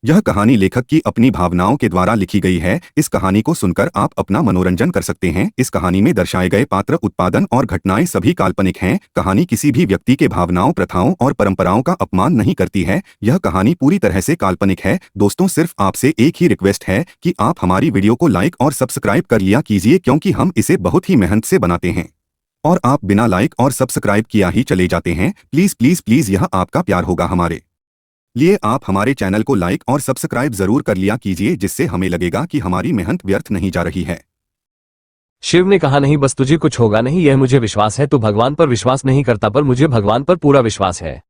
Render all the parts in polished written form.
यह कहानी लेखक की अपनी भावनाओं के द्वारा लिखी गई है। इस कहानी को सुनकर आप अपना मनोरंजन कर सकते हैं। इस कहानी में दर्शाए गए पात्र, उत्पादन और घटनाएं सभी काल्पनिक हैं। कहानी किसी भी व्यक्ति के भावनाओं, प्रथाओं और परंपराओं का अपमान नहीं करती है। यह कहानी पूरी तरह से काल्पनिक है। दोस्तों, सिर्फ आपसे एक ही रिक्वेस्ट है कि आप हमारी वीडियो को लाइक और सब्सक्राइब कर लिया कीजिए, क्योंकि हम इसे बहुत ही मेहनत से बनाते हैं और आप बिना लाइक और सब्सक्राइब किया ही चले जाते हैं। प्लीज प्लीज प्लीज, यह आपका प्यार होगा हमारे लिए। आप हमारे चैनल को लाइक और सब्सक्राइब जरूर कर लिया कीजिए, जिससे हमें लगेगा कि हमारी मेहनत व्यर्थ नहीं जा रही है। शिव ने कहा, नहीं बस तुझे कुछ होगा नहीं, यह मुझे विश्वास है। तू भगवान पर विश्वास नहीं करता, पर मुझे भगवान पर पूरा विश्वास है।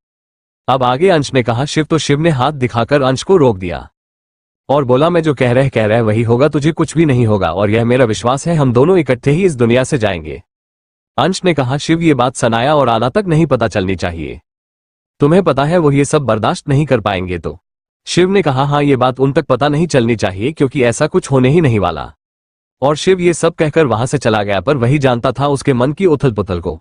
अब आगे अंश ने कहा, शिव। तो शिव ने हाथ दिखाकर अंश को रोक दिया और बोला, मैं जो कह रहे वही होगा, तुझे कुछ भी नहीं होगा और यह मेरा विश्वास है, हम दोनों इकट्ठे ही इस दुनिया से जाएंगे। अंश ने कहा, शिव ये बात सनाया और आना तक नहीं पता चलनी चाहिए। तुम्हें पता है वो ये सब बर्दाश्त नहीं कर पाएंगे। तो शिव ने कहा, हाँ ये बात उन तक पता नहीं चलनी चाहिए, क्योंकि ऐसा कुछ होने ही नहीं वाला। और शिव ये सब कहकर वहां से चला गया, पर वही जानता था उसके मन की उथल पुथल को।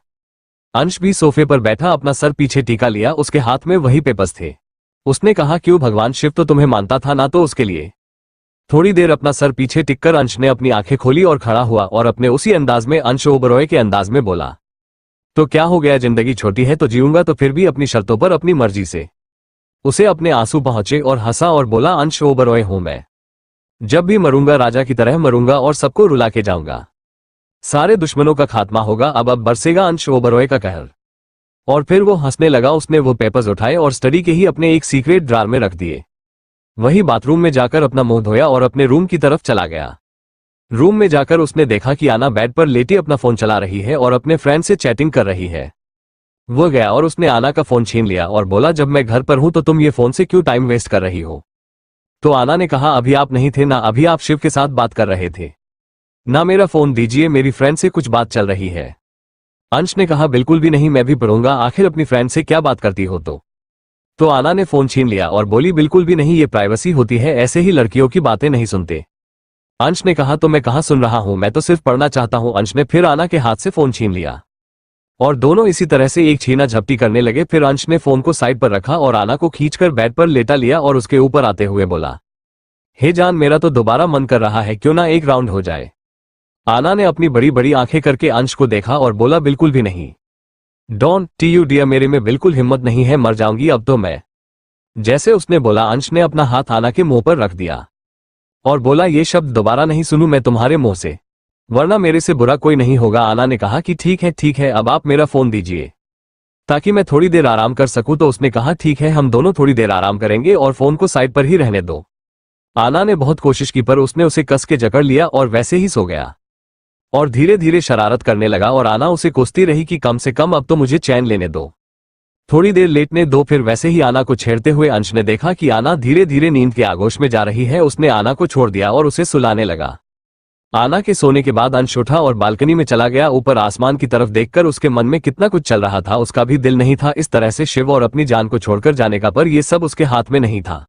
अंश भी सोफे पर बैठा अपना सर पीछे टीका लिया, उसके हाथ में वही पेपर्स थे। उसने कहा, क्यों भगवान, शिव तो तुम्हें मानता था ना, तो उसके लिए। थोड़ी देर अपना सर पीछे टिककर अंश ने अपनी आंखें खोली और खड़ा हुआ और अपने उसी अंदाज में अंश ओबरॉय के अंदाज में बोला, तो क्या हो गया, जिंदगी छोटी है तो जीऊंगा, तो फिर भी अपनी शर्तों पर, अपनी मर्जी से। उसे अपने आंसू पहुंचे और हंसा और बोला, अंश ओबरॉय हूं मैं। जब भी मरूंगा राजा की तरह मरूंगा और सबको रुला के जाऊंगा। सारे दुश्मनों का खात्मा होगा। अब बरसेगा अंश ओबरॉय का कहर। और फिर वो हंसने लगा। उसने वो पेपर्स उठाए और स्टडी के ही अपने एक सीक्रेट ड्रार में रख दिए। वही बाथरूम में जाकर अपना मुंह धोया और अपने रूम की तरफ चला गया। रूम में जाकर उसने देखा कि आना बेड पर लेटी अपना फोन चला रही है और अपने फ्रेंड से चैटिंग कर रही है। वो गया और उसने आना का फोन छीन लिया और बोला, जब मैं घर पर हूं तो तुम ये फोन से क्यों टाइम वेस्ट कर रही हो। तो आना ने कहा, अभी आप नहीं थे ना, अभी आप शिव के साथ बात कर रहे थे ना, मेरा फोन दीजिए, मेरी फ्रेंड से कुछ बात चल रही है। अंश ने कहा, बिल्कुल भी नहीं, मैं भी पढ़ूंगा, आखिर अपनी फ्रेंड से क्या बात करती हो। तो आना ने फोन छीन लिया और बोली, बिल्कुल भी नहीं, ये प्राइवेसी होती है, ऐसे ही लड़कियों की बातें नहीं सुनते। अंश ने कहा, तो मैं कहां सुन रहा हूं, मैं तो सिर्फ पढ़ना चाहता हूं। अंश ने फिर आना के हाथ से फोन छीन लिया और दोनों इसी तरह से एक छीना झपटी करने लगे। फिर अंश ने फोन को साइड पर रखा और आना को खींचकर बेड पर लेटा लिया और उसके ऊपर आते हुए बोला, हे जान, मेरा तो दोबारा मन कर रहा है, क्यों ना एक राउंड हो जाए। आना ने अपनी बड़ी बड़ी आंखें करके अंश को देखा और बोला, बिल्कुल भी नहीं, डोंट टी डियर, मेरे में बिल्कुल हिम्मत नहीं है, मर जाऊंगी अब तो मैं। जैसे उसने बोला, अंश ने अपना हाथ आना के मुंह पर रख दिया और बोला, ये शब्द दोबारा नहीं सुनूं मैं तुम्हारे मुंह से, वरना मेरे से बुरा कोई नहीं होगा। आना ने कहा कि ठीक है, अब आप मेरा फोन दीजिए ताकि मैं थोड़ी देर आराम कर सकूं। तो उसने कहा, ठीक है, हम दोनों थोड़ी देर आराम करेंगे और फोन को साइड पर ही रहने दो। आना ने बहुत कोशिश की, पर उसने उसे कस के जकड़ लिया और वैसे ही सो गया और धीरे धीरे शरारत करने लगा और आना उसे कोसती रही कि कम से कम अब तो मुझे चैन लेने दो, थोड़ी देर लेटने दो। फिर वैसे ही आना को छेड़ते हुए अंश ने देखा कि आना धीरे धीरे नींद के आगोश में जा रही है। उसने आना को छोड़ दिया और उसे सुलाने लगा। आना के सोने के बाद अंश उठा और बालकनी में चला गया। ऊपर आसमान की तरफ देखकर उसके मन में कितना कुछ चल रहा था। उसका भी दिल नहीं था इस तरह से शिव और अपनी जान को छोड़कर जाने का, पर यह सब उसके हाथ में नहीं था।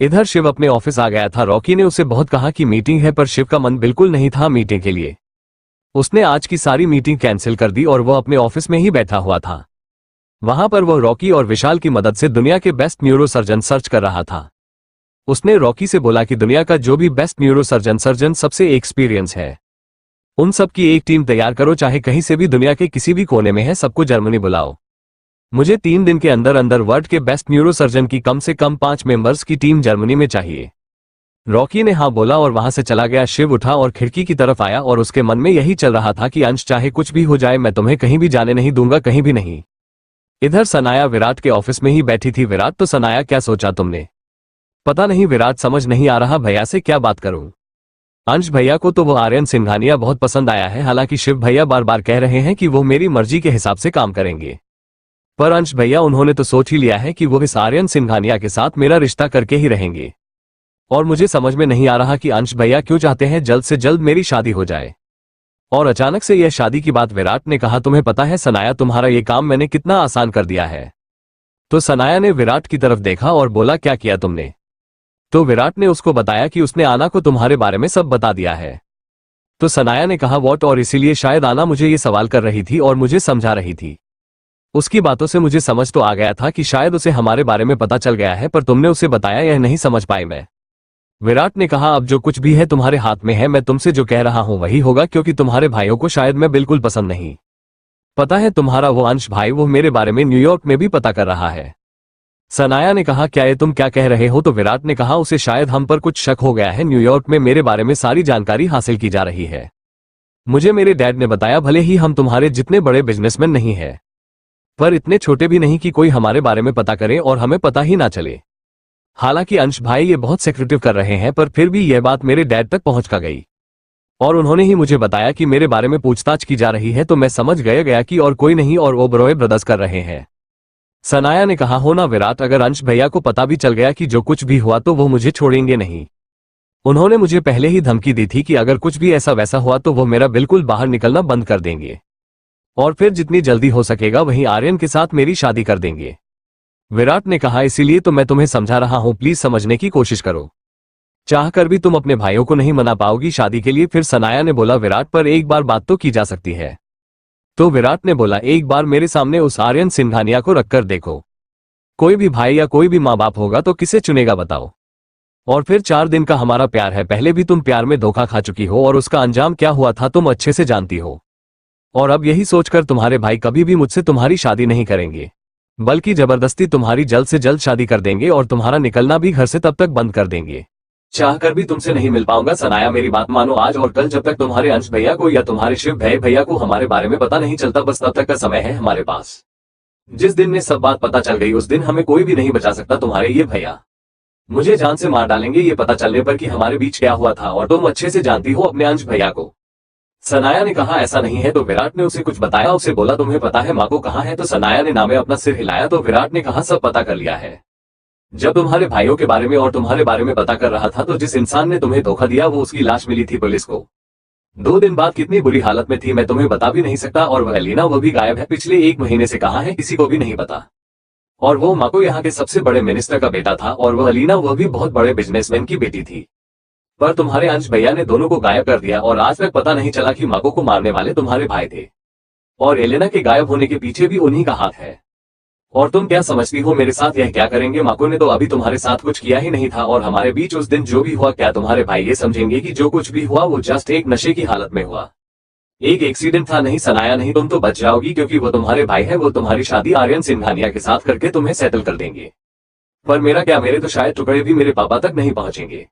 इधर शिव अपने ऑफिस आ गया था। रॉकी ने उसे बहुत कहा कि मीटिंग है, पर शिव का मन बिल्कुल नहीं था मीटिंग के लिए। उसने आज की सारी मीटिंग कैंसिल कर दी और वह अपने ऑफिस में ही बैठा हुआ था। वहां पर वह रॉकी और विशाल की मदद से दुनिया के बेस्ट न्यूरोसर्जन सर्च कर रहा था। उसने रॉकी से बोला कि दुनिया का जो भी बेस्ट न्यूरोसर्जन सबसे एक्सपीरियंस है, उन सब की एक टीम तैयार करो, चाहे कहीं से भी दुनिया के किसी भी कोने में है, सबको जर्मनी बुलाओ। मुझे 3 दिन के अंदर अंदर वर्ल्ड के बेस्ट न्यूरोसर्जन की कम से कम 5 मेंबर्स की टीम जर्मनी में चाहिए। रॉकी ने हाँ बोला और वहां से चला गया। शिव उठा और खिड़की की तरफ आया और उसके मन में यही चल रहा था कि अंश, चाहे कुछ भी हो जाए, मैं तुम्हें कहीं भी जाने नहीं दूंगा, कहीं भी नहीं। इधर सनाया विराट के ऑफिस में ही बैठी थी। विराट, तो सनाया क्या सोचा तुमने? पता नहीं विराट, समझ नहीं आ रहा भैया से क्या बात करूं। अंश भैया को तो वो आर्यन सिंघानिया बहुत पसंद आया है, हालांकि शिव भैया बार बार कह रहे हैं कि वो मेरी मर्जी के हिसाब से काम करेंगे, पर अंश भैया उन्होंने तो सोच ही लिया है कि वो इस आर्यन सिंघानिया के साथ मेरा रिश्ता करके ही रहेंगे। और मुझे समझ में नहीं आ रहा कि अंश भैया क्यों चाहते हैं जल्द से जल्द मेरी शादी हो जाए। और अचानक से यह शादी की बात। विराट ने कहा, तुम्हें पता है सनाया, तुम्हारा ये काम मैंने कितना आसान कर दिया है। तो सनाया ने विराट की तरफ देखा और बोला, क्या किया तुमने? तो विराट ने उसको बताया कि उसने आना को तुम्हारे बारे में सब बता दिया है। तो सनाया ने कहा, व्हाट? और इसीलिए शायद आना मुझे ये सवाल कर रही थी और मुझे समझा रही थी। उसकी बातों से मुझे समझ तो आ गया था कि शायद उसे हमारे बारे में पता चल गया है, पर तुमने उसे बताया यह नहीं समझ पाई मैं। विराट ने कहा, अब जो कुछ भी है तुम्हारे हाथ में है, मैं तुमसे जो कह रहा हूं वही होगा, क्योंकि तुम्हारे भाइयों को शायद मैं बिल्कुल पसंद नहीं। पता है तुम्हारा वो अंश भाई, वो मेरे बारे में न्यूयॉर्क में भी पता कर रहा है। सनाया ने कहा, क्या ये तुम क्या कह रहे हो? तो विराट ने कहा, उसे शायद हम पर कुछ शक हो गया है, न्यूयॉर्क में मेरे बारे में सारी जानकारी हासिल की जा रही है। मुझे मेरे डैड ने बताया, भले ही हम तुम्हारे जितने बड़े बिजनेसमैन नहीं है, पर इतने छोटे भी नहीं कि कोई हमारे बारे में पता करे और हमें पता ही ना चले। हालांकि अंश भाई ये बहुत सेक्रेटिव कर रहे हैं, पर फिर भी यह बात मेरे डैड तक पहुंच का गई और उन्होंने ही मुझे बताया कि मेरे बारे में पूछताछ की जा रही है, तो मैं समझ गया कि और कोई नहीं और ओबरॉय ब्रदर्स कर रहे हैं। सनाया ने कहा, हो ना विराट, अगर अंश भैया को पता भी चल गया कि जो कुछ भी हुआ तो वो मुझे छोड़ेंगे नहीं। उन्होंने मुझे पहले ही धमकी दी थी कि अगर कुछ भी ऐसा वैसा हुआ तो वो मेरा बिल्कुल बाहर निकलना बंद कर देंगे और फिर जितनी जल्दी हो सकेगा वहीं आर्यन के साथ मेरी शादी कर देंगे। विराट ने कहा, इसीलिए तो मैं तुम्हें समझा रहा हूं, प्लीज समझने की कोशिश करो। चाहकर भी तुम अपने भाइयों को नहीं मना पाओगी शादी के लिए। फिर सनाया ने बोला, विराट, पर एक बार बात तो की जा सकती है। तो विराट ने बोला, एक बार मेरे सामने उस आर्यन सिंघानिया को रखकर देखो। कोई भी भाई या कोई भी माँ बाप होगा तो किसे चुनेगा बताओ? और फिर 4 दिन का हमारा प्यार है, पहले भी तुम प्यार में धोखा खा चुकी हो और उसका अंजाम क्या हुआ था तुम अच्छे से जानती हो। और अब यही सोचकर तुम्हारे भाई कभी भी मुझसे तुम्हारी शादी नहीं करेंगे, बल्कि जबरदस्ती तुम्हारी जल्द से जल्द शादी कर देंगे और तुम्हारा निकलना भी घर से तब तक बंद कर देंगे। चाहकर भी तुमसे नहीं मिल पाऊंगा। सनाया, मेरी बात मानो, आज और कल जब तक तुम्हारे अंश भैया को या तुम्हारे शिव भैया को हमारे बारे में पता नहीं चलता, बस तब तक का समय है हमारे पास। जिस दिन में सब बात पता चल गई उस दिन हमें कोई भी नहीं बचा सकता। तुम्हारे ये भैया मुझे जान से मार डालेंगे ये पता चलने पर कि हमारे बीच क्या हुआ था, और तुम अच्छे से जानती हो अपने अंश भैया को। सनाया ने कहा, ऐसा नहीं है। तो विराट ने उसे कुछ बताया। उसे बोला, तुम्हें पता है माँ को कहाँ है? तो सनाया ने नामे अपना सिर हिलाया। तो विराट ने कहा, सब पता कर लिया है। जब तुम्हारे भाइयों के बारे में और तुम्हारे बारे में पता कर रहा था तो जिस इंसान ने तुम्हें धोखा दिया वो उसकी लाश मिली थी पुलिस को। 2 दिन बाद कितनी बुरी हालत में थी मैं तुम्हें बता भी नहीं सकता। और वह लीना, वो भी गायब है, पिछले 1 महीने से कहाँ है किसी को भी नहीं पता। और वो माँ को यहाँ के सबसे बड़े मिनिस्टर का बेटा था, और वह लीना वह भी बहुत बड़े बिजनेसमैन की बेटी थी। पर तुम्हारे अंश भैया ने दोनों को गायब कर दिया और आज तक पता नहीं चला कि माको को मारने वाले तुम्हारे भाई थे, और एलेना के गायब होने के पीछे भी उन्हीं का हाथ है। और तुम क्या समझती हो मेरे साथ यह क्या करेंगे? माको ने तो अभी तुम्हारे साथ कुछ किया ही नहीं था, और हमारे बीच उस दिन जो भी हुआ, क्या तुम्हारे भाई ये समझेंगे कि जो कुछ भी हुआ वो जस्ट एक नशे की हालत में हुआ, एक एक्सीडेंट था? नहीं सनाया, नहीं, तुम तो बच जाओगी, क्योंकि वो तुम्हारे भाई है। वो तुम्हारी शादी आर्यन सिंघानिया के साथ करके तुम्हें सेटल कर देंगे। पर मेरा क्या, मेरे तो शायद टुकड़े भी मेरे पापा तक नहीं पहुंचेंगे।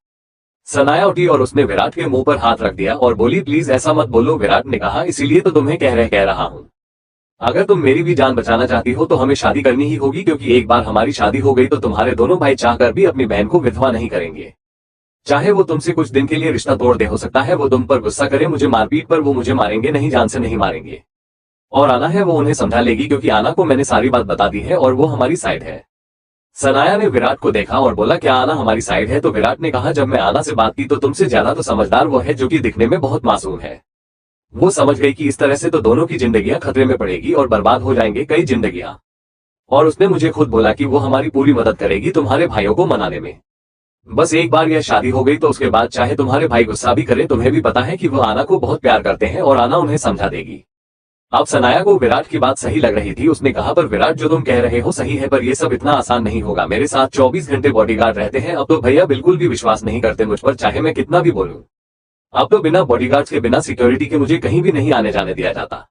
सनाया उठी और उसने विराट के मुंह पर हाथ रख दिया और बोली, प्लीज ऐसा मत बोलो। विराट ने कहा, इसीलिए तो तुम्हें कह रहा हूं, अगर तुम मेरी भी जान बचाना चाहती हो तो हमें शादी करनी ही होगी, क्योंकि एक बार हमारी शादी हो गई तो तुम्हारे दोनों भाई चाहकर भी अपनी बहन को विधवा नहीं करेंगे। चाहे वो तुमसे कुछ दिन के लिए रिश्ता तोड़ दे, हो सकता है वो तुम पर गुस्सा करे, मुझे मारपीट, पर वो मुझे मारेंगे नहीं, जान से नहीं मारेंगे। और आना है वो उन्हें समझा लेगी, क्योंकि आना को मैंने सारी बात बता दी है और वो हमारी साइड है। सनाया ने विराट को देखा और बोला, क्या आना हमारी साइड है? तो विराट ने कहा, जब मैं आना से बात की तो तुमसे ज्यादा तो समझदार वो है, जो कि दिखने में बहुत मासूम है। वो समझ गई कि इस तरह से तो दोनों की जिंदगियां खतरे में पड़ेगी और बर्बाद हो जाएंगे कई जिंदगियां। और उसने मुझे खुद बोला कि वो हमारी पूरी मदद करेगी तुम्हारे भाइयों को मनाने में। बस एक बार यह शादी हो गई तो उसके बाद चाहे तुम्हारे भाई गुस्सा भी करें, तुम्हें भी पता है कि वो आना को बहुत प्यार करते हैं और आना उन्हें समझा देगी। अब सनाया को विराट की बात सही लग रही थी। उसने कहा, पर विराट, जो तुम कह रहे हो सही है, पर यह सब इतना आसान नहीं होगा। मेरे साथ 24 घंटे बॉडीगार्ड रहते हैं। अब तो भैया बिल्कुल भी विश्वास नहीं करते मुझ पर, चाहे मैं कितना भी बोलूं। अब तो बिना बॉडीगार्ड्स के, बिना सिक्योरिटी के मुझे कहीं भी नहीं आने जाने दिया जाता।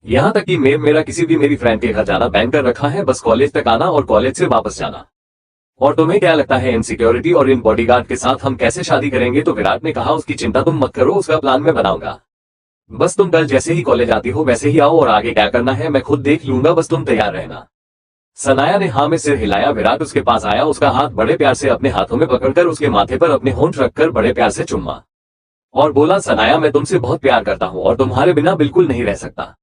यहाँ तक कि मेरा किसी भी मेरी फ्रेंड के घर जाना बैन कर रखा है, बस कॉलेज तक आना और कॉलेज से वापस जाना। और तुम्हें क्या लगता है इन सिक्योरिटी और इन बॉडीगार्ड के साथ हम कैसे शादी करेंगे? तो विराट ने कहा, उसकी चिंता तुम मत करो, उसका प्लान मैं बनाऊंगा। बस तुम कल जैसे ही कॉलेज आती हो वैसे ही आओ, और आगे क्या करना है मैं खुद देख लूंगा, बस तुम तैयार रहना। सनाया ने हाँ में सिर हिलाया। विराट उसके पास आया, उसका हाथ बड़े प्यार से अपने हाथों में पकड़कर उसके माथे पर अपने होंठ रखकर बड़े प्यार से चुम्मा और बोला, सनाया, मैं तुमसे बहुत प्यार करता हूं और तुम्हारे बिना बिल्कुल नहीं रह सकता।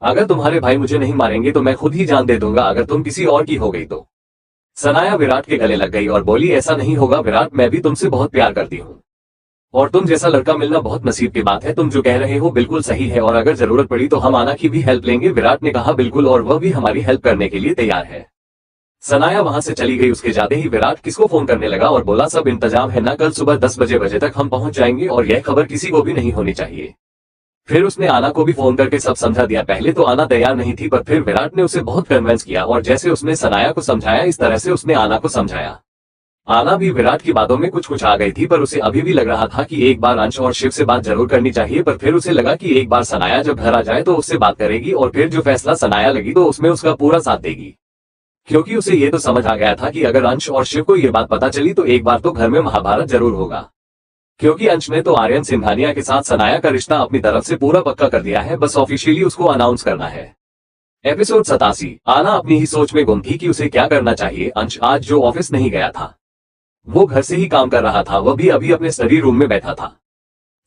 अगर तुम्हारे भाई मुझे नहीं मारेंगे तो मैं खुद ही जान दे दूंगा, अगर तुम किसी और की हो गई तो। सनाया विराट के गले लग गई और बोली, ऐसा नहीं होगा विराट, मैं भी तुमसे बहुत प्यार करती हूँ और तुम जैसा लड़का मिलना बहुत नसीब की बात है। तुम जो कह रहे हो बिल्कुल सही है, और अगर जरूरत पड़ी तो हम आना की भी हेल्प लेंगे। विराट ने कहा, बिल्कुल, और वह भी हमारी हेल्प करने के लिए तैयार है। सनाया वहां से चली गई। उसके जाते ही विराट किसको फोन करने लगा और बोला, सब इंतजाम है ना, कल सुबह 10 बजे तक हम पहुंच जाएंगे और यह खबर किसी को भी नहीं होनी चाहिए। फिर उसने आना को भी फोन करके सब समझा दिया। पहले तो आना तैयार नहीं थी, पर फिर विराट ने उसे बहुत कन्विंस किया और जैसे उसने सनाया को समझाया इस तरह से उसने आना को समझाया। आना भी विराट की बातों में कुछ आ गई थी, पर उसे अभी भी लग रहा था कि एक बार अंश और शिव से बात जरूर करनी चाहिए। पर फिर उसे लगा कि एक बार सनाया जब घर आ जाए तो उससे बात करेगी और फिर जो फैसला सनाया लगी तो उसमें उसका पूरा साथ देगी, क्योंकि उसे ये तो समझ आ गया था कि अगर अंश और शिव को ये बात पता चली तो एक बार तो घर में महाभारत जरूर होगा। क्योंकि अंश ने तो आर्यन सिंघानिया के साथ सनाया का रिश्ता अपनी तरफ से पूरा पक्का कर दिया है, बस ऑफिशियली उसको अनाउंस करना है। एपिसोड 87। आना अपनी ही सोच में गुम थी कि उसे क्या करना चाहिए। अंश आज जो ऑफिस नहीं गया था, वो घर से ही काम कर रहा था। वह भी अभी अपने स्टडी रूम में बैठा था।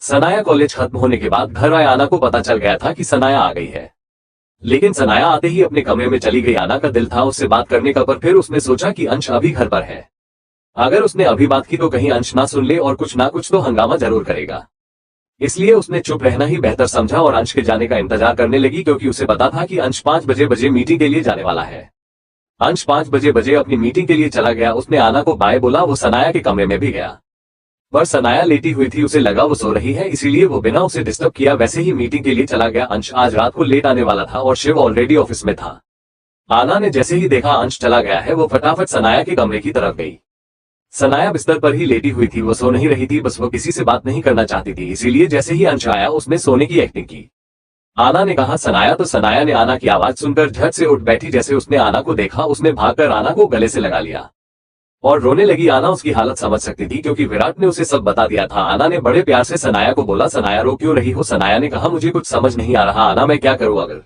सनाया कॉलेज खत्म होने के बाद घर आए आना को पता चल गया था कि सनाया आ गई है, लेकिन सनाया आते ही अपने कमरे में चली गई। आना का दिल था उससे बात करने का, पर फिर उसने सोचा कि अंश अभी घर पर है। अगर उसने अभी बात की तो कहीं अंश ना सुन ले और कुछ ना कुछ तो हंगामा जरूर करेगा, इसलिए उसने चुप रहना ही बेहतर समझा और अंश के जाने का इंतजार करने लगी, क्योंकि उसे पता था कि अंश 5 बजे मीटिंग के लिए जाने वाला है। अंश 5 बजे अपनी मीटिंग के लिए चला गया। उसने आना को बाय बोला। वो सनाया के कमरे में भी गया, पर सनाया लेटी हुई थी। उसे लगा वो सो रही है, इसीलिए वो बिना उसे डिस्टर्ब किया वैसे ही मीटिंग के लिए चला गया। अंश आज रात को लेट आने वाला था और शिव ऑलरेडी ऑफिस में था। आना ने जैसे ही देखा अंश चला गया है, वो फटाफट सनाया के कमरे की तरफ गई। सनाया बिस्तर पर ही लेटी हुई थी, वो सो नहीं रही थी, बस वो किसी से बात नहीं करना चाहती थी, इसीलिए जैसे ही अंश आया उसने सोने की एक्टिंग की। आना ने कहा सनाया, तो सनाया ने आना की आवाज सुनकर झट से उठ बैठी। जैसे उसने आना को देखा उसने भागकर आना को गले से लगा लिया और रोने लगी। आना उसकी हालत समझ सकती थी, क्योंकि विराट ने उसे सब बता दिया था। आना ने बड़े प्यार से सनाया को बोला, सनाया रो क्यों रही हो? सनाया ने कहा मुझे कुछ समझ नहीं आ रहा आना, मैं क्या करूं? अगर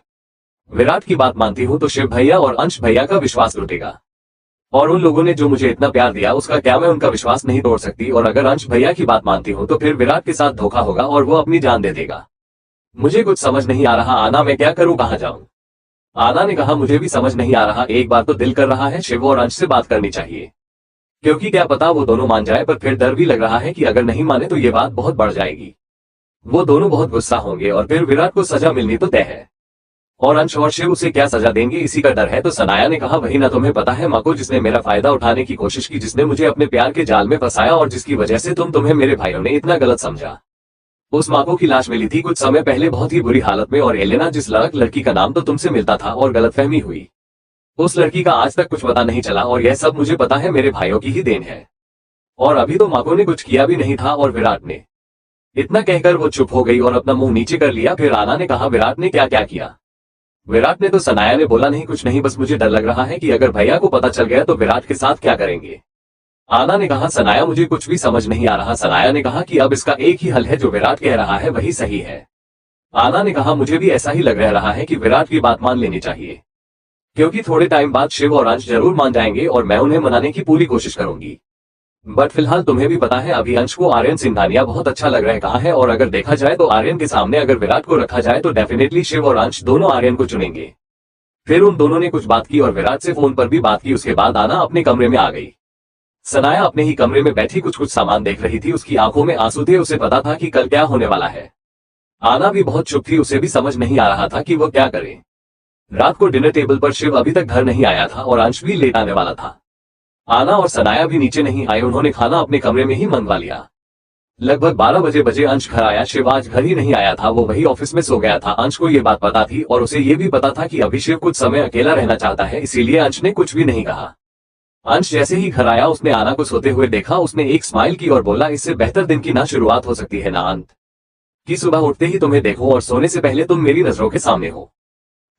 विराट की बात मानती हूं तो शिव भैया और अंश भैया का विश्वास टूटेगा, और उन लोगों ने जो मुझे इतना प्यार दिया उसका क्या मैं उनका विश्वास नहीं तोड़ सकती? और अगर अंश भैया की बात मानती हूं तो फिर विराट के साथ धोखा होगा और वो अपनी जान दे देगा। मुझे कुछ समझ नहीं आ रहा आना, मैं क्या करूं, कहां जाऊं? आना ने कहा मुझे भी समझ नहीं आ रहा, एक बार तो दिल कर रहा है शिव और अंश से बात करनी चाहिए, क्योंकि क्या पता वो दोनों मान जाए, पर फिर डर भी लग रहा है कि अगर नहीं माने तो ये बात बहुत बढ़ जाएगी। वो दोनों बहुत गुस्सा होंगे और फिर विराट को सजा मिलनी तो तय है, और अंश और शिव उसे क्या सजा देंगे इसी का डर है। तो सनाया ने कहा वही ना तुम्हें पता है माँ को, जिसने मेरा फायदा उठाने की कोशिश की, जिसने मुझे अपने प्यार के जाल में फंसाया और जिसकी वजह से तुम्हें मेरे भाइयों ने इतना गलत समझा। उस माको की लाश मिली थी कुछ समय पहले बहुत ही बुरी हालत में, और एलेना जिस लड़की का नाम तो तुमसे मिलता था और गलतफहमी हुई, उस लड़की का आज तक कुछ पता नहीं चला, और यह सब मुझे पता है मेरे भाइयों की ही देन है। और अभी तो माको ने कुछ किया भी नहीं था। और विराट ने इतना कहकर वो चुप हो गई और अपना मुंह नीचे कर लिया। फिर आना ने कहा विराट ने क्या क्या किया? विराट ने तो सनाया ने बोला नहीं कुछ नहीं, बस मुझे डर लग रहा है कि अगर भैया को पता चल गया तो विराट के साथ क्या करेंगे। आना ने कहा सनाया मुझे कुछ भी समझ नहीं आ रहा। सनाया ने कहा कि अब इसका एक ही हल है, जो विराट कह रहा है वही सही है। आना ने कहा मुझे भी ऐसा ही लग रहा है कि विराट की बात मान लेनी चाहिए, क्योंकि थोड़े टाइम बाद शिव और अंश जरूर मान जाएंगे और मैं उन्हें मनाने की पूरी कोशिश करूंगी। बट फिलहाल तुम्हें भी पता है अभी अंश को आर्यन सिंघानिया बहुत अच्छा लग रहा है, और अगर देखा जाए तो आर्यन के सामने अगर विराट को रखा जाए तो डेफिनेटली शिव और अंश दोनों आर्यन को चुनेंगे। फिर उन दोनों ने कुछ बात की और विराट से फोन पर भी बात की। उसके बाद आना अपने कमरे में आ गई। सनाया अपने ही कमरे में बैठी कुछ सामान देख रही थी, उसकी आंखों में आंसू थे। उसे पता था कि कल क्या होने वाला है। आना भी बहुत चुप थी, उसे भी समझ नहीं आ रहा था कि वो क्या करे। रात को डिनर टेबल पर शिव अभी तक घर नहीं आया था और अंश भी लेट आने वाला था। आना और सनाया भी नीचे नहीं आए, उन्होंने खाना अपने कमरे में ही मंगवा लिया। लगभग 12 बजे अंश घर आया। शिव आज घर ही नहीं आया था, वो वही ऑफिस में सो गया था। अंश को ये बात पता थी और उसे ये भी पता था कि अभी शिव कुछ समय अकेला रहना चाहता है, इसीलिए अंश ने कुछ भी नहीं कहा। अंश जैसे ही घर आया उसने आना को सोते हुए देखा। उसने एक स्माइल की और बोला इससे बेहतर दिन की ना शुरुआत हो सकती है ना अंत की। सुबह उठते ही तुम्हें देखो और सोने से पहले तुम मेरी नजरों के सामने हो।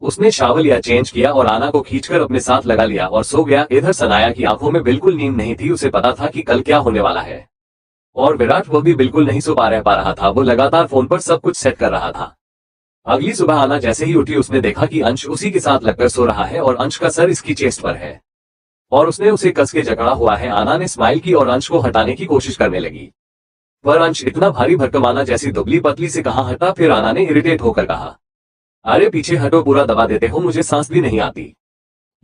उसने शावल लिया, चेंज किया और आना को खींचकर अपने साथ लगा लिया और सो गया। इधर सनाया की आंखों में बिल्कुल नींद नहीं थी, उसे पता था कि कल क्या होने वाला है। और विराट वो भी बिल्कुल नहीं सो पा रहा था, वो लगातार फोन पर सब कुछ सेट कर रहा था। अगली सुबह आना जैसे ही उठी उसने देखा कि अंश उसी के साथ लगकर सो रहा है और अंश का सर इसकी चेस्ट पर है और उसने उसे कस के जकड़ा हुआ है। आना ने स्माइल की और अंश को हटाने की कोशिश करने लगी, पर अंश इतना भारी भरकम आना जैसी दुबली पतली से कहाँ हटा। फिर आना ने इरिटेट होकर कहा अरे पीछे हटो, पूरा दबा देते हो, मुझे सांस भी नहीं आती।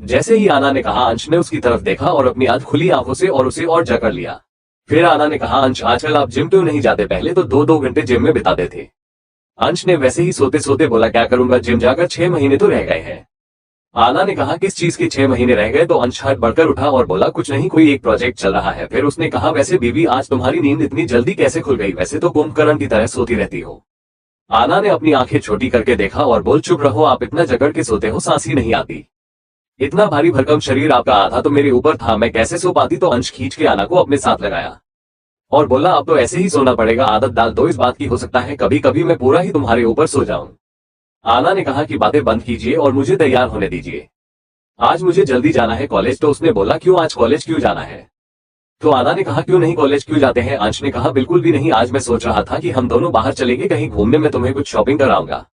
जैसे ही आना ने कहा अंश ने उसकी तरफ देखा और अपनी आंख खुली आंखों से और उसे और जकड़ लिया। फिर आना ने कहा अंश आजकल आप जिम क्यों नहीं जाते? पहले तो 2-2 घंटे जिम में बिताते थे। अंश ने वैसे ही सोते सोते बोला क्या करूंगा, जिम जाकर 6 महीने तो रह गए हैं। आना ने कहा किस चीज के 6 महीने रह गए? तो अंश हट बढ़कर उठा और बोला कुछ नहीं, कोई एक प्रोजेक्ट चल रहा है। फिर उसने कहा वैसे बीवी आज तुम्हारी नींद इतनी जल्दी कैसे खुल गई? वैसे तो कुंभकर्ण की तरह सोती रहती हो। आना ने अपनी आंखें छोटी करके देखा और बोल, चुप रहो, आप इतना जकड़ के सोते हो, सांस ही नहीं आती। इतना भारी भरकम शरीर आपका, आधा तो मेरे ऊपर था, मैं कैसे सो पाती। तो अंश खींच के आना को अपने साथ लगाया और बोला, अब तो ऐसे ही सोना पड़ेगा, आदत डाल दो इस बात की, हो सकता है कभी कभी मैं पूरा ही तुम्हारे ऊपर सो जाऊं। आना ने कहा कि बातें बंद कीजिए और मुझे तैयार होने दीजिए, आज मुझे जल्दी जाना है कॉलेज। तो उसने बोला, क्यों, आज कॉलेज क्यों जाना है? तो आना ने कहा, क्यों नहीं, कॉलेज क्यों जाते हैं? अंश ने कहा, बिल्कुल भी नहीं, आज मैं सोच रहा था कि हम दोनों बाहर चलेंगे कहीं घूमने, में तुम्हें कुछ शॉपिंग कराऊंगा।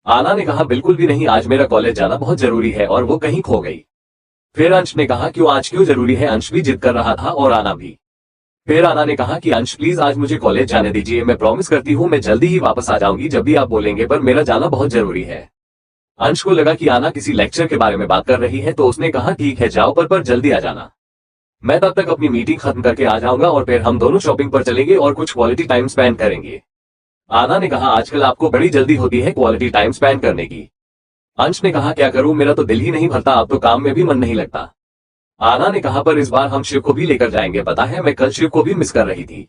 आना ने कहा, बिल्कुल भी नहीं, आज मेरा कॉलेज जाना बहुत जरूरी है, और वो कहीं खो गई। फिर अंश ने कहा, क्यों, आज क्यों जरूरी है? अंश भी जिद कर रहा था और आना भी। फिर आना ने कहा कि अंश प्लीज आज मुझे कॉलेज जाने दीजिए, मैं प्रॉमिस करती हूँ मैं जल्दी ही वापस आ जाऊंगी जब भी आप बोलेंगे, पर मेरा जाना बहुत जरूरी है। अंश को लगा कि आना किसी लेक्चर के बारे में बात कर रही है, तो उसने कहा, ठीक है जाओ, पर जल्दी आ जाना, मैं तब तक अपनी मीटिंग खत्म करके आ जाऊंगा और फिर हम दोनों शॉपिंग पर चलेंगे और कुछ क्वालिटी टाइम स्पेंड करेंगे। आना ने कहा, आजकल आपको बड़ी जल्दी होती है क्वालिटी टाइम स्पेंड करने की। अंश ने कहा, क्या करूं, मेरा तो दिल ही नहीं भरता, अब तो काम में भी मन नहीं लगता। आना ने कहा, पर इस बार हम शिव को भी लेकर जाएंगे, पता है मैं कल शिव को भी मिस कर रही थी।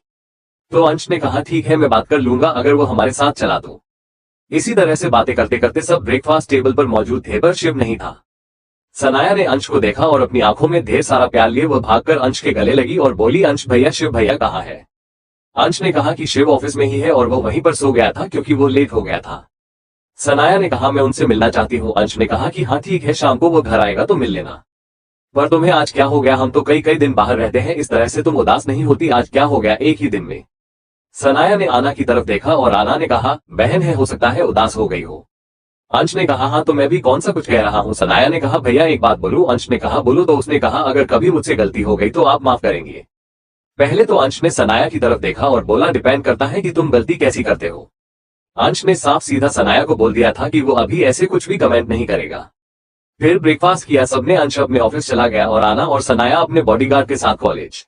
तो अंश ने कहा, ठीक है मैं बात कर लूंगा, अगर वो हमारे साथ चला तो। इसी तरह से बातें करते करते सब ब्रेकफास्ट टेबल पर मौजूद थे, पर शिव नहीं था। सनाया ने अंश को देखा और अपनी आंखों में ढेर सारा प्यार लिए वह भागकर अंश के गले लगी और बोली, अंश भैया, शिव भैया कहाँ है? अंश ने कहा कि शिव ऑफिस में ही है और वो वहीं पर सो गया था क्योंकि वो लेट हो गया था। सनाया ने कहा, मैं उनसे मिलना चाहती हूँ। अंश ने कहा कि हाँ ठीक है, शाम को वो घर आएगा तो मिल लेना। पर तुम्हें आज क्या हो गया, हम तो कई कई दिन बाहर रहते हैं, इस तरह से तुम उदास नहीं होती, आज क्या हो गया एक ही दिन में? सनाया ने आना की तरफ देखा और आना ने कहा, बहन है, हो सकता है उदास हो गई हो। अंश ने कहा, हाँ तो मैं भी कौन सा कुछ कह रहा हूँ। सनाया ने कहा, भैया एक बात बोलूं? अंश ने कहा, बोलो। तो उसने कहा, अगर कभी मुझसे गलती हो गई तो आप माफ करेंगे? पहले तो अंश ने सनाया की तरफ देखा और बोला, डिपेंड करता है कि तुम गलती कैसी करते हो। अंश ने साफ सीधा सनाया को बोल दिया था कि वो अभी ऐसे कुछ भी कमेंट नहीं करेगा। फिर ब्रेकफास्ट किया सबने, अंश अपने ऑफिस चला गया और आना और सनाया अपने बॉडीगार्ड के साथ कॉलेज।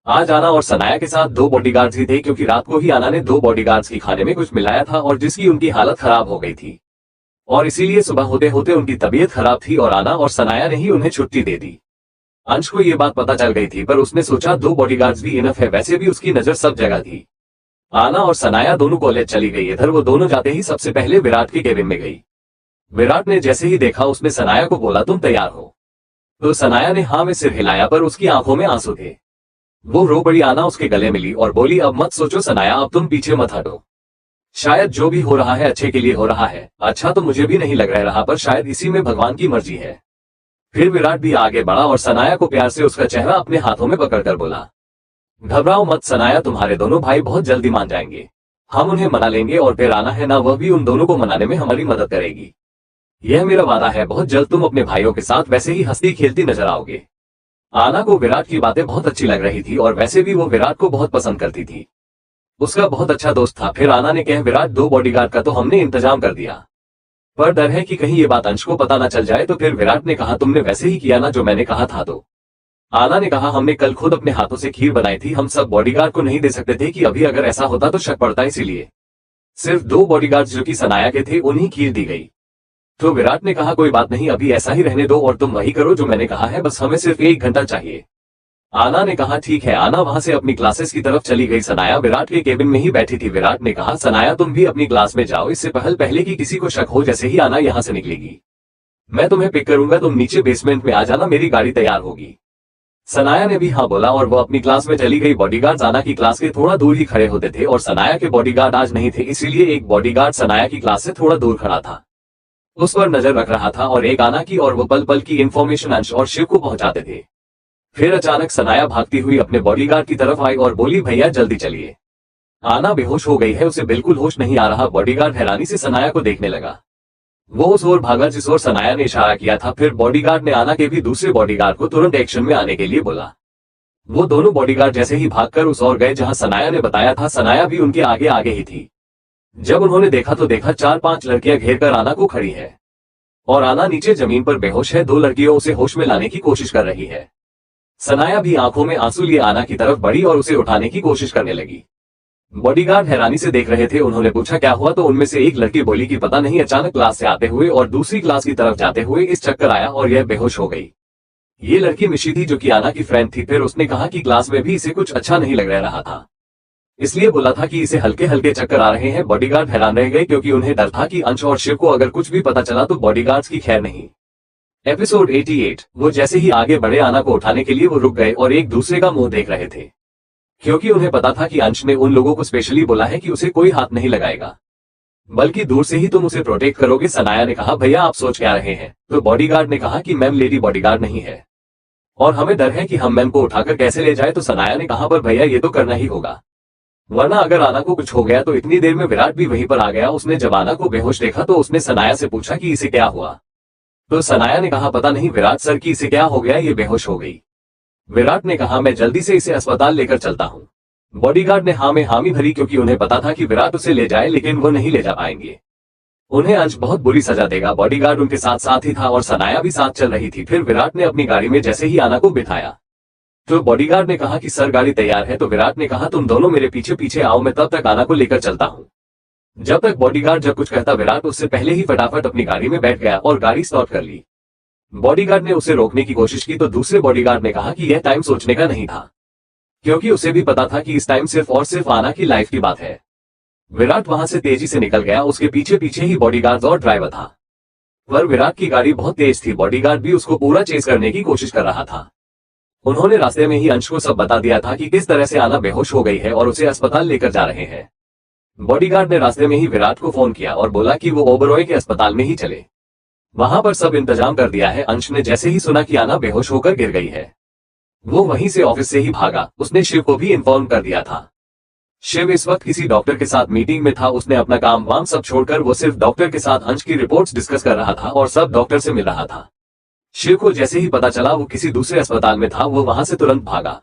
आज आना और सनाया के साथ 2 बॉडीगार्ड्स ही थे क्योंकि रात को ही आना ने 2 बॉडीगार्ड्स की खाने में कुछ मिलाया था और जिसकी उनकी हालत खराब हो गई थी, और इसीलिए सुबह होते होते उनकी तबीयत खराब थी और आना और सनाया ने ही उन्हें छुट्टी दे दी। अंश को ये बात पता चल गई थी, पर उसने सोचा 2 बॉडीगार्ड्स भी इनफ है, वैसे भी उसकी नजर सब जगह थी। आना और सनाया दोनों कॉलेज चली गई। इधर वो दोनों जाते ही सबसे पहले विराट के केबिन में गई। विराट ने जैसे ही देखा उसने सनाया को बोला, तुम तैयार हो? तो सनाया ने हाँ में सिर हिलाया, पर उसकी आंखों में आंसू थे। वो रो पड़ी। आना उसके गले मिली और बोली, अब मत सोचो सनाया, अब तुम पीछे मत हटो, शायद जो भी हो रहा है अच्छे के लिए हो रहा है। अच्छा तो मुझे भी नहीं लग रहा, पर शायद इसी में भगवान की मर्जी है। फिर विराट भी आगे बढ़ा और सनाया को प्यार से उसका चेहरा अपने हाथों में पकड़कर बोला, घबराओ मत सनाया, तुम्हारे दोनों भाई बहुत जल्दी मान जाएंगे, हम उन्हें मना लेंगे और फिर आना है ना, वह भी उन दोनों को मनाने में हमारी मदद करेगी। यह मेरा वादा है, बहुत जल्द तुम अपने भाइयों के साथ वैसे ही हंसती खेलती नजर आओगे। आना को विराट की बातें बहुत अच्छी लग रही थी और वैसे भी वो विराट को बहुत पसंद करती थी, उसका बहुत अच्छा दोस्त था। फिर आना ने कहा, विराट 2 बॉडीगार्ड का तो हमने इंतजाम कर दिया, पर डर है कि कहीं ये बात अंश को पता ना चल जाए। तो फिर विराट ने कहा, तुमने वैसे ही किया ना जो मैंने कहा था? तो आना ने कहा, हमने कल खुद अपने हाथों से खीर बनाई थी, हम सब बॉडीगार्ड को नहीं दे सकते थे कि अभी अगर ऐसा होता तो शक पड़ता, इसीलिए सिर्फ 2 बॉडीगार्ड जो कि सनाया के थे उन्हीं खीर दी गई। तो विराट ने कहा, कोई बात नहीं, अभी ऐसा ही रहने दो और तुम वही करो जो मैंने कहा है, बस हमें सिर्फ 1 घंटा चाहिए। आना ने कहा, ठीक है। आना वहां से अपनी क्लासेस की तरफ चली गई। सनाया विराट के केबिन में ही बैठी थी। विराट ने कहा, सनाया तुम भी अपनी क्लास में जाओ, इससे पहले कि किसी को शक हो। जैसे ही आना यहाँ से निकलेगी मैं तुम्हें पिक करूंगा, तुम नीचे बेसमेंट में आ जाना, मेरी गाड़ी तैयार होगी। सनाया ने भी हाँ बोला और वो अपनी क्लास में चली गई। बॉडीगार्ड आना की क्लास के थोड़ा दूर ही खड़े होते थे और सनाया के बॉडीगार्ड आज नहीं थे, इसीलिए एक बॉडीगार्ड सनाया की क्लास से थोड़ा दूर खड़ा था, उस पर नजर रख रहा था, और एक आना की, और वो पल पल की इंफॉर्मेशन अंश और शिव को पहुंचाते थे। फिर अचानक सनाया भागती हुई अपने बॉडीगार्ड की तरफ आई और बोली, भैया जल्दी चलिए, आना बेहोश हो गई है, उसे बिल्कुल होश नहीं आ रहा। बॉडीगार्ड हैरानी से सनाया को देखने लगा, वो उस ओर भागा जिस ओर सनाया ने इशारा किया था। फिर बॉडीगार्ड ने आना के भी दूसरे बॉडीगार्ड को तुरंत एक्शन में आने के लिए बोला। वो दोनों बॉडीगार्ड जैसे ही भागकर उस ओर गए जहां सनाया ने बताया था, सनाया भी उनके आगे आगे ही थी। जब उन्होंने देखा तो देखा 4-5 लड़कियां घेरकर आना को खड़ी है और आना नीचे जमीन पर बेहोश है। 2 लड़कियों उसे होश में लाने की कोशिश कर रही है। सनाया भी आंखों में आंसू लिए आना की तरफ बढ़ी और उसे उठाने की कोशिश करने लगी। बॉडीगार्ड हैरानी से देख रहे थे। उन्होंने पूछा, क्या हुआ? तो उनमें से एक लड़की बोली कि पता नहीं, अचानक क्लास से आते हुए और दूसरी क्लास की तरफ जाते हुए इस चक्कर आया और यह बेहोश हो गई। ये लड़की मिशी थी जो कि आना की फ्रेंड थी। फिर उसने कहा कि क्लास में भी इसे कुछ अच्छा नहीं लग रहा था। इसलिए बोला था कि इसे हल्के हल्के चक्कर आ रहे हैं। बॉडीगार्ड हैरान रह गए क्योंकि उन्हें डर था कि अंश और शिव को अगर कुछ भी पता चला तो बॉडीगार्ड्स की खैर नहीं। एपिसोड 88। वो जैसे ही आगे बढ़े आना को उठाने के लिए वो रुक गए और एक दूसरे का मुंह देख रहे थे, क्योंकि उन्हें पता था कि अंश ने उन लोगों को स्पेशली बोला है कि उसे कोई हाथ नहीं लगाएगा, बल्कि दूर से ही तुम उसे प्रोटेक्ट करोगे। सनाया ने कहा, भैया आप सोच क्या रहे हैं? तो बॉडीगार्ड ने कहा कि मैम लेडी बॉडीगार्ड नहीं है और हमें डर है कि हम मैम को उठाकर कैसे ले जाए। तो सनाया ने कहा, पर भैया ये तो करना ही होगा, वरना अगर आना को कुछ हो गया तो। इतनी देर में विराट भी वहीं पर आ गया। उसने जब आना को बेहोश देखा तो उसने सनाया से पूछा कि इसे क्या हुआ। तो सनाया ने कहा, पता नहीं विराट सर की इसे क्या हो गया, ये बेहोश हो गई। विराट ने कहा, मैं जल्दी से इसे अस्पताल लेकर चलता हूँ। बॉडीगार्ड ने हाँ में हामी भरी, क्योंकि उन्हें पता था कि विराट उसे ले जाए, लेकिन वो नहीं ले जा पाएंगे। उन्हें अंश बहुत बुरी सजा देगा। बॉडीगार्ड उनके साथ साथ ही था और सनाया भी साथ चल रही थी। फिर विराट ने अपनी गाड़ी में जैसे ही आना को बिठाया तो बॉडीगार्ड ने कहा कि सर गाड़ी तैयार है। तो विराट ने कहा, तुम दोनों मेरे पीछे पीछे आओ, मैं तब तक आना को लेकर चलता हूँ। जब तक बॉडीगार्ड जब कुछ कहता विराट उससे पहले ही फटाफट अपनी गाड़ी में बैठ गया और गाड़ी स्टार्ट कर ली। बॉडीगार्ड ने उसे रोकने की कोशिश की तो दूसरे बॉडीगार्ड ने कहा कि यह टाइम सोचने का नहीं था, क्योंकि उसे भी पता था कि इस टाइम सिर्फ और सिर्फ आना की लाइफ की बात है। विराट वहां से तेजी से निकल गया। उसके पीछे पीछे ही बॉडीगार्ड और ड्राइवर था, पर विराट की गाड़ी बहुत तेज थी। बॉडीगार्ड भी उसको पूरा चेस करने की कोशिश कर रहा था। उन्होंने रास्ते में ही अंश को सब बता दिया था कि किस तरह से आना बेहोश हो गई है और उसे अस्पताल लेकर जा रहे हैं। बॉडीगार्ड ने रास्ते में ही विराट को फोन किया और बोला कि वो ओबरॉय के अस्पताल में ही चले, वहां पर सब इंतजाम कर दिया है। अंश ने जैसे ही सुना कि आना बेहोश होकर गिर गई है, वो वहीं से ऑफिस से ही भागा। उसने शिव को भी इन्फॉर्म कर दिया था। शिव इस वक्त किसी डॉक्टर के साथ मीटिंग में था। उसने अपना काम वाम सब छोड़कर वो सिर्फ डॉक्टर के साथ अंश की रिपोर्ट्स डिस्कस कर रहा था और सब डॉक्टर से मिल रहा था। शिव को जैसे ही पता चला वो किसी दूसरे अस्पताल में था, वो वहां से तुरंत भागा।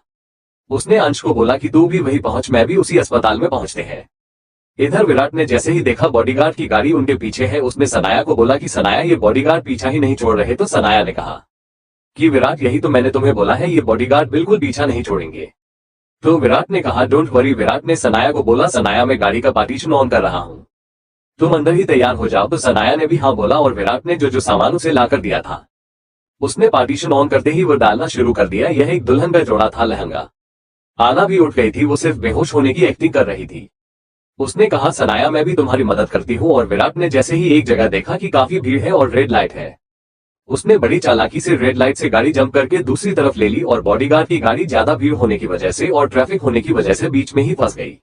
उसने अंश को बोला कि तू भी वहीं पहुंच, मैं भी उसी अस्पताल में पहुंचते हैं। इधर विराट ने जैसे ही देखा बॉडीगार्ड की गाड़ी उनके पीछे है, उसने सनाया को बोला कि सनाया ये बॉडीगार्ड पीछा ही नहीं छोड़ रहे। तो सनाया ने कहा कि विराट यही तो मैंने तुम्हें बोला है, ये बॉडीगार्ड बिल्कुल पीछा नहीं छोड़ेंगे। तो विराट ने कहा, डोंट वरी। विराट ने सनाया को बोला, सनाया मैं गाड़ी का पार्टीशन ऑन कर रहा हूँ, तुम अंदर ही तैयार हो जाओ। तो सनाया ने भी हाँ बोला और विराट ने जो सामान उसे लाकर दिया था उसने पार्टीशन ऑन करते ही वो डालना शुरू कर दिया। यह एक दुल्हन का जोड़ा था, लहंगा। आना भी उठ गई थी, वो सिर्फ बेहोश होने की एक्टिंग कर रही थी। उसने कहा, सनाया मैं भी तुम्हारी मदद करती हूँ। और विराट ने जैसे ही एक जगह देखा कि काफी भीड़ है और रेड लाइट है, उसने बड़ी चालाकी से रेड लाइट से गाड़ी जंप करके दूसरी तरफ ले ली और बॉडीगार्ड की गाड़ी ज्यादा भीड़ होने की वजह से और ट्रैफिक होने की वजह से बीच में ही फंस गई।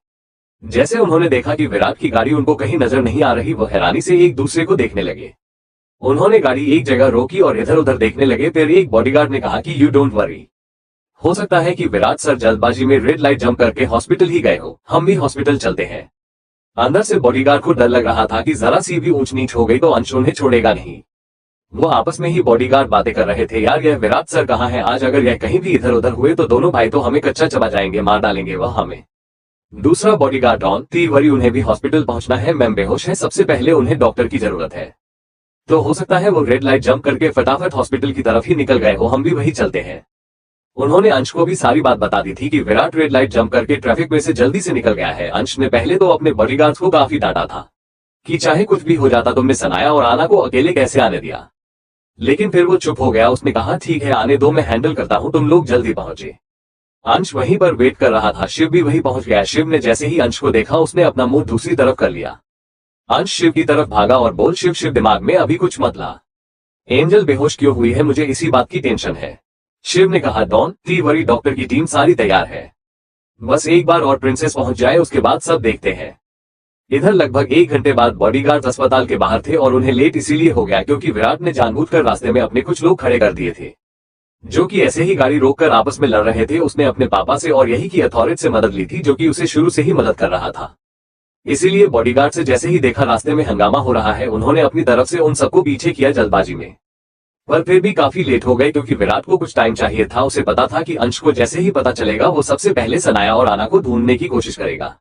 जैसे उन्होंने देखा कि विराट की गाड़ी उनको कहीं नजर नहीं आ रही, वो हैरानी से एक दूसरे को देखने लगे। उन्होंने गाड़ी एक जगह रोकी और इधर उधर देखने लगे। फिर एक बॉडीगार्ड ने कहा कि यू डोंट वरी, हो सकता है कि विराट सर जल्दबाजी में रेड लाइट जंप करके हॉस्पिटल ही गए हो, हम भी हॉस्पिटल चलते हैं। अंदर से बॉडीगार्ड को डर लग रहा था कि जरा सी भी ऊंच नीच हो गई तो अंश उन्हें छोड़ेगा नहीं। वो आपस में ही बॉडीगार्ड बातें कर रहे थे, यार यह विराट सर कहाँ है, आज अगर यह कहीं भी इधर उधर हुए तो दोनों भाई तो हमें कच्चा चबा जाएंगे, मार डालेंगे वह हमें। दूसरा बॉडीगार्ड डॉन, तीवरी उन्हें भी हॉस्पिटल पहुंचना है, मैम बेहोश है, सबसे पहले उन्हें डॉक्टर की जरूरत है। तो हो सकता है वो रेड लाइट जंप करके फटाफट हॉस्पिटल की तरफ ही निकल गए हो, हम भी वही चलते हैं। उन्होंने अंश को भी सारी बात बता दी थी कि विराट रेड लाइट जंप करके ट्रैफिक में से जल्दी से निकल गया है। अंश ने पहले तो अपने बॉडीगार्ड्स को काफी डांटा था कि चाहे कुछ भी हो जाता तुमने सनाया और आना को अकेले कैसे आने दिया, लेकिन फिर वो चुप हो गया। उसने कहा, ठीक है आने दो, मैं हैंडल करता हूं, तुम लोग जल्दी पहुंचे। अंश वहीं पर वेट कर रहा था। शिव भी वहीं पहुंच गया। शिव ने जैसे ही अंश को देखा उसने अपना मुंह दूसरी तरफ कर लिया। अंश शिव की तरफ भागा और बोल, शिव शिव दिमाग में अभी कुछ मत ला, एंजल बेहोश क्यों हुई है, मुझे इसी बात की टेंशन है। शिव ने कहा, डॉन तीवरी डॉक्टर की टीम सारी तैयार है, बस एक बार और प्रिंसेस पहुंच जाए उसके बाद सब देखते हैं। इधर लगभग 1 घंटे बाद बॉडीगार्ड अस्पताल के बाहर थे और उन्हें लेट इसीलिए हो गया क्योंकि विराट ने जानबूझकर रास्ते में अपने कुछ लोग खड़े कर दिए थे जो कि ऐसे ही गाड़ी रोककर आपस में लड़ रहे थे। उसने अपने पापा से और यही की अथॉरिटी से मदद ली थी जो कि उसे शुरू से ही मदद कर रहा था। इसीलिए बॉडीगार्ड से जैसे ही देखा रास्ते में हंगामा हो रहा है, उन्होंने अपनी तरफ से उन सबको पीछे किया जल्दबाजी में, पर फिर भी काफी लेट हो गए क्योंकि विराट को कुछ टाइम चाहिए था। उसे पता था कि अंश को जैसे ही पता चलेगा वो सबसे पहले सनाया और आना को ढूंढने की कोशिश करेगा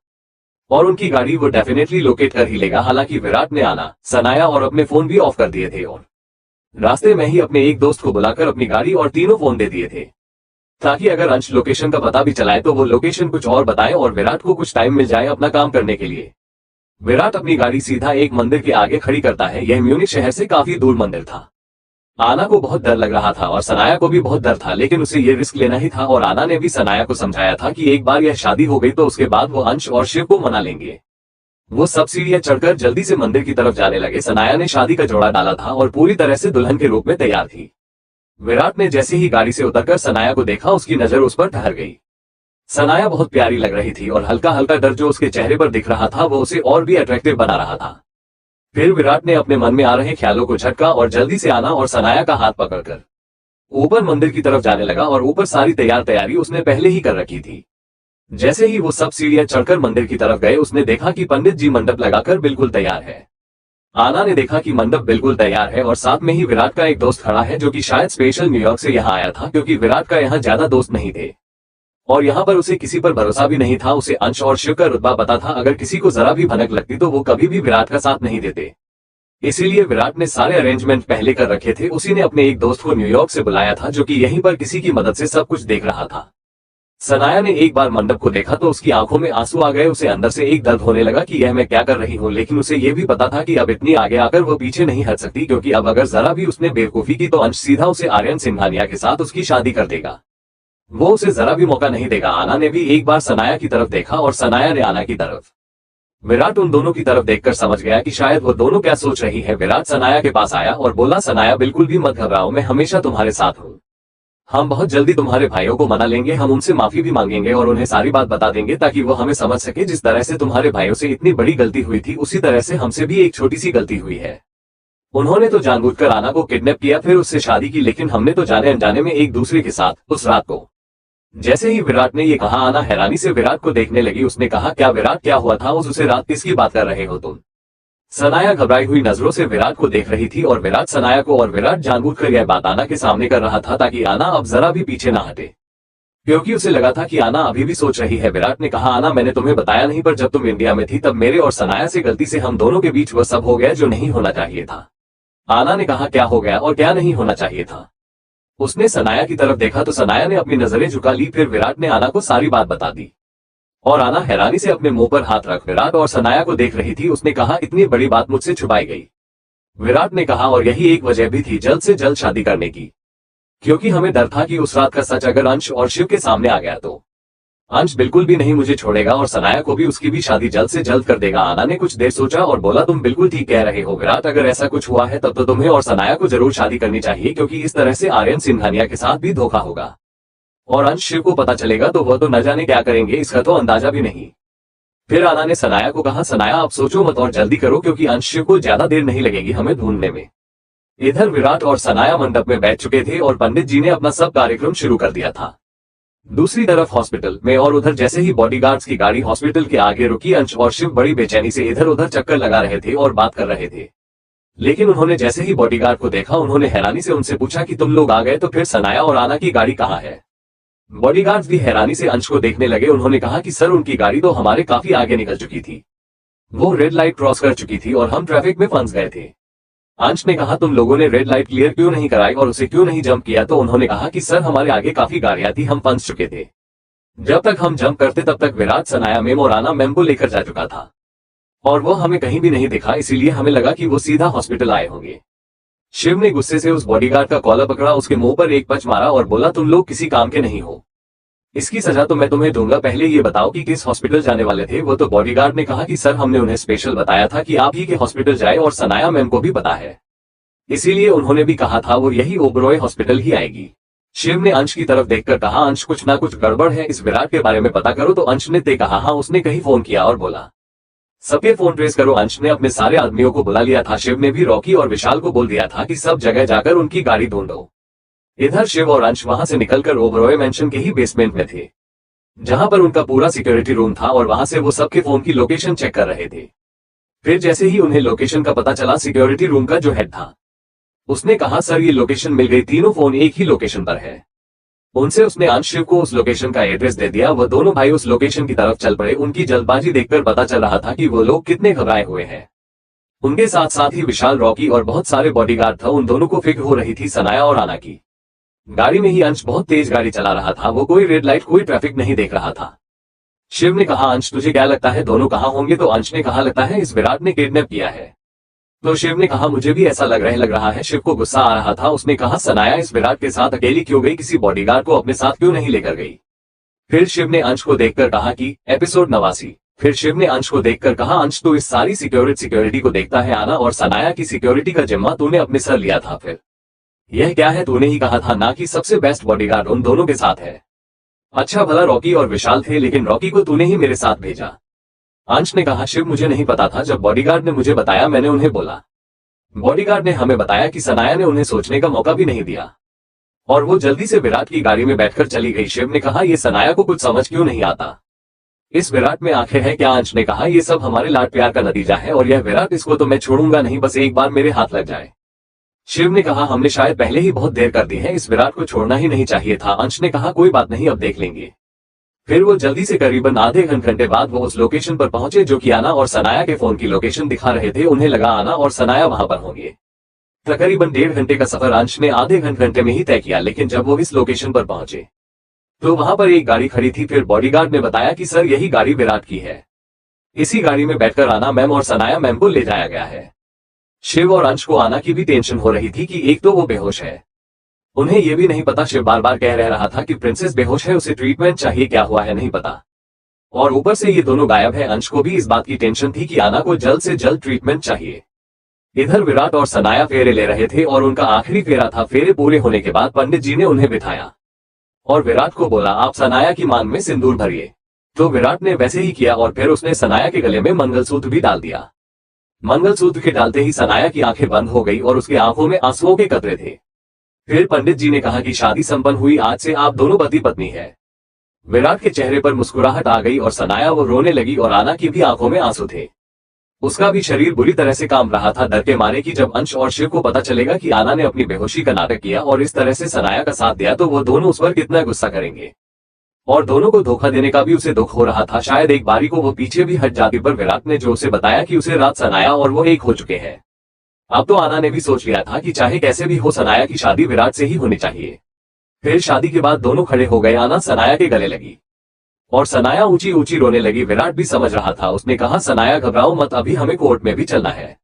और उनकी गाड़ी वो डेफिनेटली लोकेट कर ही लेगा। हालांकि विराट ने आना, सनाया और अपने फोन भी ऑफ कर दिए थे और रास्ते में ही अपने एक दोस्त को बुलाकर अपनी गाड़ी और तीनों फोन दे दिए थे ताकि अगर अंश लोकेशन का पता भी चलाए तो वो लोकेशन कुछ और बताए और विराट को कुछ टाइम मिल जाए अपना काम करने के लिए। विराट अपनी गाड़ी सीधा एक मंदिर के आगे खड़ी करता है। यह म्यूनिख शहर से काफी दूर मंदिर था। आना को बहुत डर लग रहा था और सनाया को भी बहुत डर था, लेकिन उसे ये रिस्क लेना ही था। और आना ने भी सनाया को समझाया था कि एक बार यह शादी हो गई तो उसके बाद वो अंश और शिव को मना लेंगे। वो सब सीढ़ियां चढ़कर जल्दी से मंदिर की तरफ जाने लगे। सनाया ने शादी का जोड़ा डाला था और पूरी तरह से दुल्हन के रूप में तैयार थी। विराट ने जैसे ही गाड़ी से उतरकर सनाया को देखा, उसकी नजर उस पर ठहर गई। सनाया बहुत प्यारी लग रही थी और हल्का हल्का डर जो उसके चेहरे पर दिख रहा था वो उसे और भी अट्रैक्टिव बना रहा था। फिर विराट ने अपने मन में आ रहे ख्यालों को झटका और जल्दी से आना और सनाया का हाथ पकड़कर ऊपर मंदिर की तरफ जाने लगा। और ऊपर सारी तैयारी उसने पहले ही कर रखी थी। जैसे ही वो सब सीढ़ियां चढ़कर मंदिर की तरफ गए, उसने देखा कि पंडित जी मंडप लगाकर बिल्कुल तैयार है। आना ने देखा कि मंडप बिल्कुल तैयार है और साथ में ही विराट का एक दोस्त खड़ा है जो कि शायद स्पेशल न्यूयॉर्क से यहाँ आया था, क्योंकि विराट का यहाँ ज्यादा दोस्त नहीं थे और यहाँ पर उसे किसी पर भरोसा भी नहीं था। उसे अंश और शिव का रुतबा पता था, अगर किसी को जरा भी भनक लगती तो वो कभी भी विराट का साथ नहीं देते। इसीलिए विराट ने सारे अरेंजमेंट पहले कर रखे थे। उसी ने अपने एक दोस्त को न्यूयॉर्क से बुलाया था जो कि यहीं पर किसी की मदद से सब कुछ देख रहा था। सनाया ने एक बार मंडप को देखा तो उसकी आंखों में आंसू आ गए। उसे अंदर से एक दर्द होने लगा कि यह मैं क्या कर रही हूँ, लेकिन उसे यह भी पता था कि अब इतनी आगे आकर वो पीछे नहीं हट सकती, क्योंकि अब अगर जरा भी उसने बेवकूफी की तो अंश सीधा उसे आर्यन सिंघानिया के साथ उसकी शादी कर देगा। वो उसे जरा भी मौका नहीं देगा। आना ने भी एक बार सनाया की तरफ देखा और सनाया ने आना की तरफ। विराट उन दोनों की तरफ देखकर समझ गया कि शायद वो दोनों क्या सोच रही है। विराट सनाया के पास आया और बोला, सनाया बिल्कुल भी मत घबराओ, मैं हमेशा तुम्हारे साथ हूँ। हम बहुत जल्दी तुम्हारे भाइयों को मना लेंगे। हम उनसे माफी भी मांगेंगे और उन्हें सारी बात बता देंगे ताकि वो हमें समझ सके। जिस तरह से तुम्हारे भाइयों से इतनी बड़ी गलती हुई थी, उसी तरह से हमसे भी एक छोटी सी गलती हुई है। उन्होंने तो जानबूझकर आना को किडनैप किया, फिर उससे शादी की, लेकिन हमने तो जाने अनजाने में एक दूसरे के साथ उस रात को। जैसे ही विराट ने ये कहा, आना हैरानी से विराट को देखने लगी। उसने कहा, क्या विराट, क्या हुआ था उसे रात? किसकी बात कर रहे हो तुम? सनाया घबराई हुई नजरों से विराट को देख रही थी और विराट सनाया को, और विराट जानबूझकर यह बात आना के सामने कर रहा था ताकि आना अब जरा भी पीछे ना हटे, क्योंकि उसे लगा था कि आना अभी भी सोच रही है। विराट ने कहा, आना मैंने तुम्हें बताया नहीं, पर जब तुम इंडिया में थी तब मेरे और सनाया से गलती से हम दोनों के बीच वह सब हो गया जो नहीं होना चाहिए था। आना ने कहा, क्या हो गया और क्या नहीं होना चाहिए था? उसने सनाया की तरफ देखा तो सनाया ने अपनी नजरें झुका ली। फिर विराट ने आना को सारी बात बता दी और आना हैरानी से अपने मुंह पर हाथ रख विराट और सनाया को देख रही थी। उसने कहा, इतनी बड़ी बात मुझसे छुपाई गई। विराट ने कहा, और यही एक वजह भी थी जल्द से जल्द शादी करने की, क्योंकि हमें डर था कि उस रात का सच अगर अंश और शिव के सामने आ गया तो अंश बिल्कुल भी नहीं मुझे छोड़ेगा और सनाया को भी उसकी भी शादी जल्द से जल्द कर देगा। आना ने कुछ देर सोचा और बोला, तुम बिल्कुल ठीक कह रहे हो विराट, अगर ऐसा कुछ हुआ है तब तो तुम्हें और सनाया को जरूर शादी करनी चाहिए, क्योंकि इस तरह से आर्यन सिंघानिया के साथ भी धोखा होगा और अंश शिव को पता चलेगा तो वह तो न जाने क्या करेंगे, इसका तो अंदाजा भी नहीं। फिर आना ने सनाया को कहा, सनाया अब सोचो मत और जल्दी करो, क्योंकि अंश शिव को ज्यादा देर नहीं लगेगी हमें ढूंढने में। इधर विराट और सनाया मंडप में बैठ चुके थे और पंडित जी ने अपना सब कार्यक्रम शुरू कर दिया था। दूसरी तरफ हॉस्पिटल में, और उधर जैसे ही बॉडीगार्ड्स की गाड़ी हॉस्पिटल के आगे रुकी, अंश और शिव बड़ी बेचैनी से इधर उधर चक्कर लगा रहे थे और बात कर रहे थे। लेकिन उन्होंने जैसे ही बॉडीगार्ड को देखा, उन्होंने हैरानी से उनसे पूछा कि तुम लोग आ गए तो फिर सनाया और आना की गाड़ी कहाँ है? बॉडीगार्ड्स भी हैरानी से अंश को देखने लगे। उन्होंने कहा कि सर, उनकी गाड़ी तो हमारे काफी आगे निकल चुकी थी, वो रेड लाइट क्रॉस कर चुकी थी और हम ट्रैफिक में फंस गए थे। अंश ने कहा, तुम लोगों ने रेड लाइट क्लियर क्यों नहीं कराई और उसे क्यों नहीं जंप किया? तो उन्होंने कहा कि सर, हमारे आगे काफी गाड़ियां थी, हम फंस चुके थे। जब तक हम जंप करते तब तक विराट सनाया मैम और आना मैम को लेकर जा चुका था और वो हमें कहीं भी नहीं दिखा, इसीलिए हमें लगा कि वो सीधा हॉस्पिटल आए होंगे। शिव ने गुस्से से उस बॉडीगार्ड का कॉलर पकड़ा, उसके मुंह पर एक पंच मारा और बोला, तुम लोग किसी काम के नहीं हो, इसकी सजा तो मैं तुम्हें दूंगा। पहले ये बताओ कि किस हॉस्पिटल जाने वाले थे? वो तो बॉडीगार्ड ने कहा कि सर, हमने उन्हें स्पेशल बताया था कि आप ही के हॉस्पिटल जाए और सनाया मैम को भी पता है, इसीलिए उन्होंने भी कहा था वो यही ओबरॉय हॉस्पिटल ही आएगी। शिव ने अंश की तरफ देखकर कहा, अंश, कुछ ना कुछ गड़बड़ है, इस विराट के बारे में पता करो। तो अंश ने कहा, हाँ, उसने कहीं फोन किया और बोला सबके फोन ट्रेस करो। अंश ने अपने सारे आदमियों को बुला लिया था। शिव ने भी रॉकी और विशाल को बोल दिया था कि सब जगह जाकर उनकी गाड़ी ढूंढो। इधर शिव और अंश वहां से निकलकर ओबरॉय मेंशन के ही बेसमेंट में थे, जहां पर उनका पूरा सिक्योरिटी रूम था और वहां से वो सबके फोन की लोकेशन चेक कर रहे थे। फिर जैसे ही उन्हें लोकेशन का पता चला, सिक्योरिटी रूम का जो हेड था उसने कहा, सर, ये लोकेशन मिल गई, तीनों फोन एक ही लोकेशन पर है। उनसे उसने अंश शिव को उस लोकेशन का एड्रेस दे दिया। वह दोनों भाई उस लोकेशन की तरफ चल पड़े। उनकी जल्दबाजी देखकर पता चल रहा था कि वो लोग कितने घबराए हुए हैं। उनके साथ साथ ही विशाल, रॉकी और बहुत सारे बॉडीगार्ड था। उन दोनों को फिक्र हो रही थी सनाया और आना की। गाड़ी में ही अंश बहुत तेज गाड़ी चला रहा था, वो कोई रेड लाइट कोई ट्रैफिक नहीं देख रहा था। शिव ने कहा, अंश, तुझे क्या लगता है दोनों कहाँ होंगे? तो अंश ने कहा, लगता है इस विराट ने किडनैप किया है। तो शिव ने कहा मुझे भी ऐसा लग रहा है। शिव को गुस्सा आ रहा था। उसने कहा सनाया इस विराट के साथ अकेली क्यों गई, किसी बॉडीगार्ड को अपने साथ क्यों नहीं लेकर गई। फिर शिव ने अंश को देखकर कहा कि एपिसोड 89। फिर शिव ने अंश को देखकर कहा अंश तो इस सारी सिक्योरिटी को देखता है, आना और सनाया की सिक्योरिटी का जिम्मा तूने अपने सर लिया था। फिर यह क्या है, तूने ही कहा था ना कि सबसे बेस्ट बॉडीगार्ड उन दोनों के साथ है। अच्छा भला रॉकी और विशाल थे, लेकिन रॉकी को तूने ही मेरे साथ भेजा। अंश ने कहा शिव मुझे नहीं पता था, जब बॉडीगार्ड ने मुझे बताया मैंने उन्हें बोला। बॉडीगार्ड ने हमें बताया कि सनाया ने उन्हें सोचने का मौका भी नहीं दिया और वो जल्दी से विराट की गाड़ी में बैठकर चली गई। शिव ने कहा ये सनाया को कुछ समझ क्यों नहीं आता, इस विराट में आंखें हैं क्या। अंश ने कहा ये सब हमारे लाड प्यार का नतीजा है और यह विराट, इसको तो मैं छोड़ूंगा नहीं, बस एक बार मेरे हाथ लग जाए। शिव ने कहा हमने शायद पहले ही बहुत देर कर दी है, इस विराट को छोड़ना ही नहीं चाहिए था। अंश ने कहा कोई बात नहीं, अब देख लेंगे। फिर वो जल्दी से करीबन आधे घंटे बाद वो उस लोकेशन पर पहुंचे जो कि आना और सनाया के फोन की लोकेशन दिखा रहे थे। उन्हें लगा आना और सनाया वहां पर होंगे। तकरीबन 1.5 घंटे का सफर अंश ने आधे घंटे में ही तय किया, लेकिन जब वो इस लोकेशन पर पहुंचे तो वहां पर एक गाड़ी खड़ी थी। फिर बॉडीगार्ड ने बताया कि सर यही गाड़ी विराट की है, इसी गाड़ी में बैठकर आना मैम और सनाया मैम को ले जाया गया है। शिव और अंश को आना की भी टेंशन हो रही थी कि एक तो वो बेहोश है, उन्हें यह भी नहीं पता। शिव बार बार कह रहा था कि प्रिंसेस बेहोश है, उसे ट्रीटमेंट चाहिए, क्या हुआ है नहीं पता, और ऊपर से ये दोनों गायब है। अंश को भी इस बात की टेंशन थी कि आना को जल्द से जल्द ट्रीटमेंट चाहिए। इधर विराट और सनाया फेरे ले रहे थे और उनका आखिरी फेरा था। फेरे पूरे होने के बाद पंडित जी ने उन्हें बिठाया और विराट को बोला आप सनाया की मांग में सिंदूर भरिए। तो विराट ने वैसे ही किया और फिर उसने सनाया के गले में मंगलसूत्र भी डाल दिया। मंगलसूत्र के डालते ही सनाया की आंखें बंद हो गई और उसकी आंखों में आंसुओं के कतरे थे। फिर पंडित जी ने कहा कि शादी संपन्न हुई, आज से आप दोनों पति पत्नी है। विराट के चेहरे पर मुस्कुराहट आ गई और सनाया वो रोने लगी और आना की भी आंखों में आंसू थे। उसका भी शरीर बुरी तरह से कांप रहा था, डर के मारे कि जब अंश और शिव को पता चलेगा कि आना ने अपनी बेहोशी का नाटक किया और इस तरह से सनाया का साथ दिया तो वो दोनों उस पर कितना गुस्सा करेंगे। और दोनों को धोखा देने का भी उसे दुख हो रहा था। शायद एक बारी को वो पीछे भी हट जाती, पर विराट ने जो उसे बताया कि उसे रात सनाया और वो एक हो चुके हैं। अब तो आना ने भी सोच लिया था कि चाहे कैसे भी हो सनाया की शादी विराट से ही होनी चाहिए। फिर शादी के बाद दोनों खड़े हो गए। आना सनाया के गले लगी और सनाया ऊंची ऊंची रोने लगी। विराट भी समझ रहा था। उसने कहा सनाया घबराओ मत, अभी हमें कोर्ट में भी चलना है।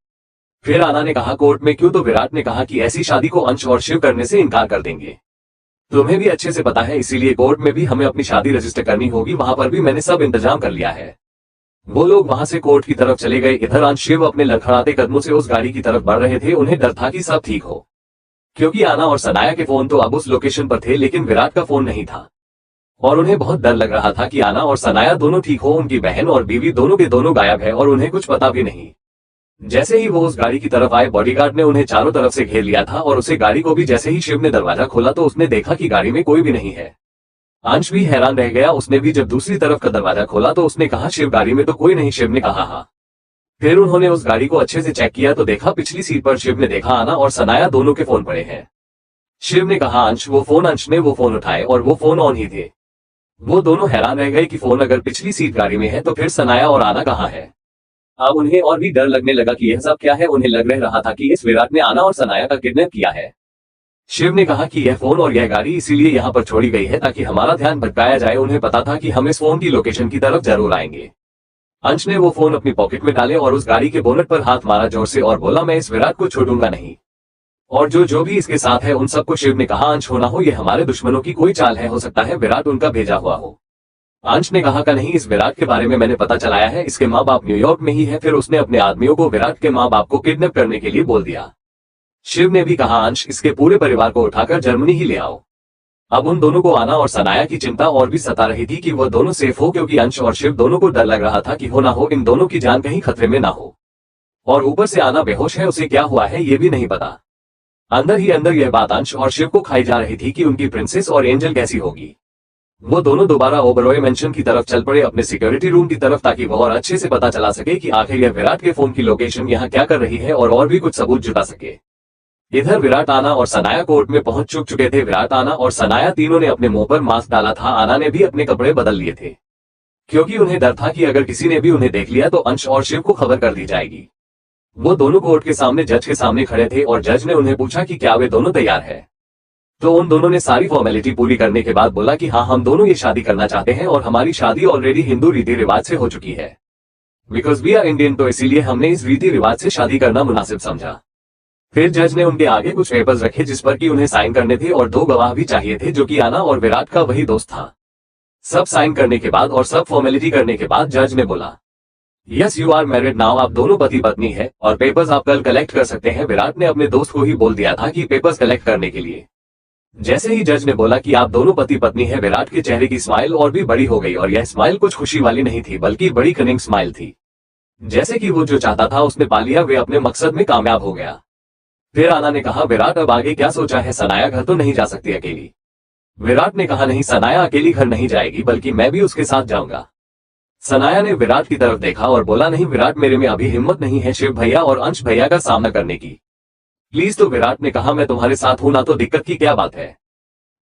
फिर आना ने कहा कोर्ट में क्यों, तो विराट ने कहा कि ऐसी शादी को अंश और शिव करने से इनकार कर देंगे। तुम्हें भी अच्छे से पता है, इसीलिए कोर्ट में भी हमें अपनी शादी रजिस्टर करनी होगी। वहां पर भी मैंने सब इंतजाम कर लिया है। वो लोग वहां से कोर्ट की तरफ चले गए। इधर अंश शिव अपने लड़खड़ाते कदमों से उस गाड़ी की तरफ बढ़ रहे थे। उन्हें डर था कि सब ठीक हो, क्योंकि आना और सनाया के फोन तो अब उस लोकेशन पर थे, लेकिन विराट का फोन नहीं था। और उन्हें बहुत डर लग रहा था कि आना और सनाया दोनों ठीक हो। उनकी बहन और बीवी दोनों के दोनों गायब है और उन्हें कुछ पता भी नहीं। जैसे ही वो उस गाड़ी की तरफ आए, बॉडीगार्ड ने उन्हें चारों तरफ से घेर लिया था और उसे गाड़ी को भी जैसे ही शिव ने दरवाजा खोला तो उसने देखा कि गाड़ी में कोई भी नहीं है। अंश भी हैरान रह गया। उसने भी जब दूसरी तरफ का दरवाजा खोला तो उसने कहा शिव गाड़ी में तो कोई नहीं। शिव ने कहा हाँ। फिर उन्होंने उस गाड़ी को अच्छे से चेक किया तो देखा पिछली सीट पर शिव ने देखा आना और सनाया दोनों के फोन पड़े हैं। शिव ने कहा अंश वो फोन। अंश ने वो फोन उठाए और वो फोन ऑन ही थे। वो दोनों हैरान रह गए कि फोन अगर पिछली सीट गाड़ी में है तो फिर सनाया और आना कहाँ है। अब उन्हें और भी डर लगने लगा कि यह सब क्या है। उन्हें लग रहा था कि इस विराट ने आना और सनाया का किडनैप किया है। शिव ने कहा कि यह फोन और यह गाड़ी इसीलिए यहाँ पर छोड़ी गई है ताकि हमारा ध्यान भटकाया जाए। उन्हें पता था कि हम इस फोन की लोकेशन की तरफ जरूर आएंगे। अंश ने वो फोन अपनी पॉकेट में डाले और उस गाड़ी के बोनट पर हाथ मारा जोर से और बोला मैं इस विराट को छोड़ूंगा नहीं, और जो भी इसके साथ है उन सबको। शिव ने कहा अंश होना हो, ये हमारे दुश्मनों की कोई चाल है, हो सकता है विराट उनका भेजा हुआ हो। अंश ने कहा नहीं, इस विराट के बारे में मैंने पता चलाया है, इसके माँ बाप न्यूयॉर्क में ही है। फिर उसने अपने आदमियों को विराट के माँ बाप को किडनैप करने के लिए बोल दिया। शिव ने भी कहा अंश इसके पूरे परिवार को उठाकर जर्मनी ही ले आओ। अब उन दोनों को आना और सनाया की चिंता और भी सता रही थी कि वह दोनों सेफ हो, क्योंकि अंश और शिव दोनों को डर लग रहा था कि हो ना हो इन दोनों की जान कहीं खतरे में ना हो। और ऊपर से आना बेहोश है, उसे क्या हुआ है ये भी नहीं पता। अंदर ही अंदर यह बात अंश और शिव को खाई जा रही थी कि उनकी प्रिंसेस और एंजल कैसी होगी। वो दोनों दोबारा ओबरॉय मेंशन की तरफ चल पड़े, अपने सिक्योरिटी रूम की तरफ, ताकि वो और अच्छे से पता चला सके कि आखिर यह विराट के फोन की लोकेशन यहाँ क्या कर रही है और भी कुछ सबूत जुटा सके। इधर विराट, आना और सनाया कोर्ट में पहुंच चुके थे। विराट, आना और सनाया तीनों ने अपने मुंह पर मास्क डाला था। आना ने भी अपने कपड़े बदल लिए थे, क्योंकि उन्हें डर था कि अगर किसी ने भी उन्हें देख लिया तो अंश और शिव को खबर कर दी जाएगी। वो दोनों कोर्ट के सामने जज के सामने खड़े थे और जज ने उन्हें पूछा कि क्या वे दोनों तैयार हैं। तो उन दोनों ने सारी फॉर्मेलिटी पूरी करने के बाद बोला कि हाँ, हम दोनों ये शादी करना चाहते हैं और हमारी शादी ऑलरेडी हिंदू रीति रिवाज से हो चुकी है। बिकॉज वी आर इंडियन, तो इसीलिए हमने इस रीति रिवाज से शादी करना मुनासिब समझा। फिर जज ने उनके आगे कुछ पेपर्स रखे जिस पर कि उन्हें साइन करने थे और 2 गवाह भी चाहिए थे, जो कि आना और विराट का वही दोस्त था। सब साइन करने के बाद और सब फॉर्मेलिटी करने के बाद जज ने बोला, yes you are married now, आप दोनों पति पत्नी है और पेपर्स आप कल कलेक्ट कर सकते हैं। विराट ने अपने दोस्त को ही बोल दिया था कि पेपर्स कलेक्ट करने के लिए। जैसे ही जज ने बोला कि आप दोनों पति पत्नी है, विराट के चेहरे की स्माइल और भी बड़ी हो गई और यह स्माइल कुछ खुशी वाली नहीं थी बल्कि बड़ी कनिंग स्माइल थी। जैसे कि वो जो चाहता था उसने पा लिया, वे अपने मकसद में कामयाब हो गया। फिर आना ने कहा, विराट अब आगे क्या सोचा है? सनाया घर तो नहीं जा सकती अकेली। विराट ने कहा, नहीं, सनाया अकेली घर नहीं जाएगी बल्कि मैं भी उसके साथ जाऊंगा। सनाया ने विराट की तरफ देखा और बोला, नहीं विराट, मेरे में अभी हिम्मत नहीं है शिव भैया और अंश भैया का सामना करने की, प्लीज। तो विराट ने कहा, मैं तुम्हारे साथ हूं ना, तो दिक्कत की क्या बात है?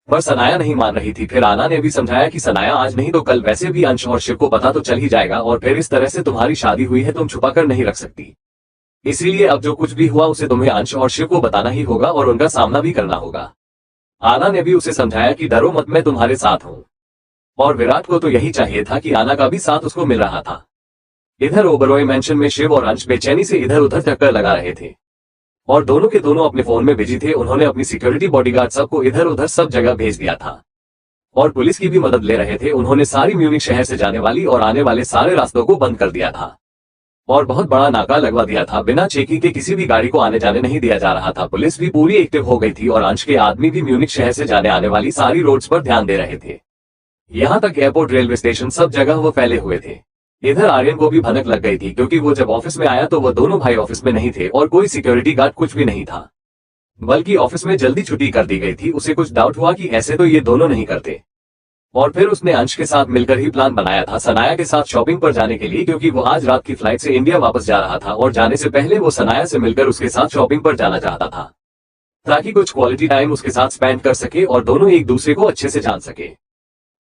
पर सनाया नहीं मान रही थी। फिर आना ने भी समझाया कि सनाया आज नहीं तो कल वैसे भी अंश और शिव को पता तो चल ही जाएगा और फिर इस तरह से तुम्हारी शादी हुई है तुम छुपा कर नहीं रख सकती। इसीलिए अब जो कुछ भी हुआ उसे तुम्हें अंश और शिव को बताना ही होगा और उनका सामना भी करना होगा। आना ने भी उसे समझाया कि डरो मत, मैं तुम्हारे साथ हूं। और विराट को तो यही चाहिए था कि आना का भी साथ उसको मिल रहा था। इधर ओबरॉय मैंशन में शिव और अंश बेचैनी से इधर उधर चक्कर लगा रहे थे और दोनों के दोनों अपने फोन में बिजी थे। उन्होंने अपनी सिक्योरिटी बॉडीगार्ड सबको इधर उधर सब जगह भेज दिया था और पुलिस की भी मदद ले रहे थे। उन्होंने सारी म्यूनिख शहर से जाने वाली और आने वाले सारे रास्तों को बंद कर दिया था और बहुत बड़ा नाका लगवा दिया था। बिना चेकिंग के किसी भी गाड़ी को आने जाने नहीं दिया जा रहा था। पुलिस भी पूरी एक्टिव हो गई थी और अंश के आदमी भी म्यूनिख शहर से जाने आने वाली सारी रोड्स पर ध्यान दे रहे थे। यहाँ तक एयरपोर्ट, रेलवे स्टेशन, सब जगह वो फैले हुए थे। इधर आर्यन को भी भनक लग गई थी क्योंकि वो जब ऑफिस में आया तो वो दोनों भाई ऑफिस में नहीं थे और कोई सिक्योरिटी गार्ड कुछ भी नहीं था, बल्कि ऑफिस में जल्दी छुट्टी कर दी गई थी। उसे कुछ डाउट हुआ कि ऐसे तो ये दोनों नहीं करते और फिर उसने अंश के साथ मिलकर ही प्लान बनाया था सनाया के साथ शॉपिंग पर जाने के लिए, क्योंकि वो आज रात की फ्लाइट से इंडिया वापस जा रहा था और जाने से पहले वो सनाया से मिलकर उसके साथ शॉपिंग पर जाना चाहता था ताकि कुछ क्वालिटी टाइम उसके साथ स्पेंड कर सके और दोनों एक दूसरे को अच्छे से जान सके।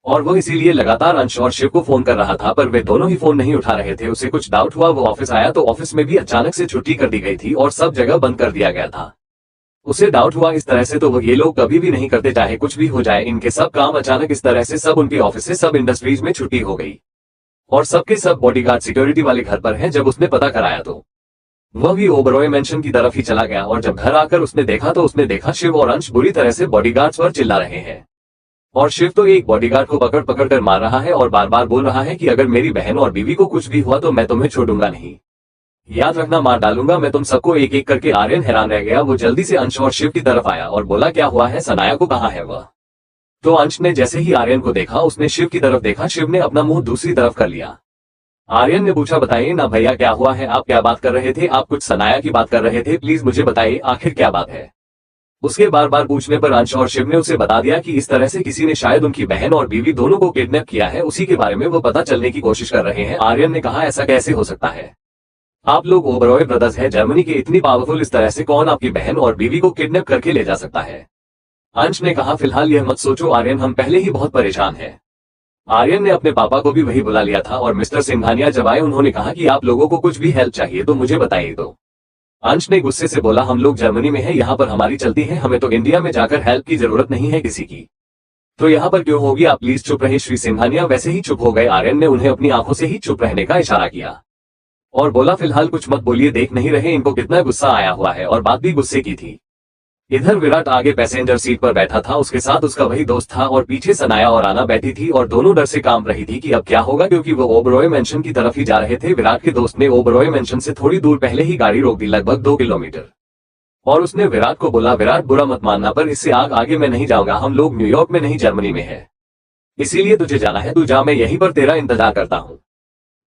और वो इसीलिए लगातार अंश और शिव को फोन कर रहा था पर वे दोनों ही फोन नहीं उठा रहे थे। उसे कुछ डाउट हुआ। वो ऑफिस आया तो ऑफिस में भी अचानक से छुट्टी कर दी गई थी और सब जगह बंद कर दिया गया था। उसे डाउट हुआ इस तरह से तो वो ये लोग कभी भी नहीं करते, चाहे कुछ भी हो जाए। इनके सब काम अचानक इस तरह से सब उनके ऑफिस से सब इंडस्ट्रीज में छुट्टी हो गई और सबके सब बॉडीगार्ड सिक्योरिटी वाले घर पर हैं। जब उसने पता कराया तो वह भी ओबरॉय मैंशन की तरफ ही चला गया और जब घर आकर उसने देखा तो उसने देखा शिव और अंश बुरी तरह से बॉडीगार्ड्स पर चिल्ला रहे हैं और शिव तो एक बॉडीगार्ड को पकड़ पकड़ कर मार रहा है और बार बार बोल रहा है कि अगर मेरी बहन और बीवी को कुछ भी हुआ तो मैं तुम्हें छोड़ूंगा नहीं, याद रखना, मार डालूंगा मैं तुम सबको एक एक करके। आर्यन हैरान रह गया। वो जल्दी से अंश और शिव की तरफ आया और बोला, क्या हुआ है? सनाया को कहाँ है वह? तो अंश ने जैसे ही आर्यन को देखा उसने शिव की तरफ देखा। शिव ने अपना मुंह दूसरी तरफ कर लिया। आर्यन ने पूछा, बताइए ना भैया क्या हुआ है? आप क्या बात कर रहे थे? आप कुछ सनाया की बात कर रहे थे, प्लीज मुझे बताइए आखिर क्या बात है। उसके बार बार पूछने पर अंश और शिव ने उसे बता दिया कि इस तरह से किसी ने शायद उनकी बहन और बीवी दोनों को किडनैप किया है, उसी के बारे में वो पता चलने की कोशिश कर रहे हैं। आर्यन ने कहा, ऐसा कैसे हो सकता है? आप लोग ओबरॉय ब्रदर्स हैं, जर्मनी के, इतनी पावरफुल, इस तरह से कौन आपकी बहन और बीवी को किडनैप करके ले जा सकता है? अंश ने कहा, फिलहाल यह मत सोचो आर्यन, हम पहले ही बहुत परेशान हैं। आर्यन ने अपने पापा को भी वही बुला लिया था और मिस्टर सिंघानिया जब आए उन्होंने कहा कि आप लोगों को कुछ भी हेल्प चाहिए तो मुझे बताइए। तो अंश ने गुस्से से बोला, हम लोग जर्मनी में हैं, यहाँ पर हमारी चलती है, हमें तो इंडिया में जाकर हेल्प की जरूरत नहीं है किसी की, तो यहाँ पर क्यों होगी? आप प्लीज चुप रहे। श्री सिंघानिया वैसे ही चुप हो गए। आर्यन ने उन्हें अपनी आंखों से ही चुप रहने का इशारा किया और बोला, फिलहाल कुछ मत बोलिए, देख नहीं रहे इनको कितना गुस्सा आया हुआ है, और बात भी गुस्से की थी। इधर विराट आगे पैसेंजर सीट पर बैठा था, उसके साथ उसका वही दोस्त था और पीछे सनाया और आना बैठी थी और दोनों डर से कांप रही थी कि अब क्या होगा, क्योंकि वो ओबरॉय मैंशन की तरफ ही जा रहे थे। विराट के दोस्त ने ओबरॉय मैंशन से थोड़ी दूर पहले ही गाड़ी रोक दी, लगभग 2 किलोमीटर, और उसने विराट को बोला, विराट बुरा मत मानना पर इससे आगे मैं नहीं जाऊंगा, हम लोग न्यूयॉर्क में नहीं जर्मनी में है, इसीलिए तुझे जाना है, तू जा, मैं यहीं पर तेरा इंतजार करता हूँ।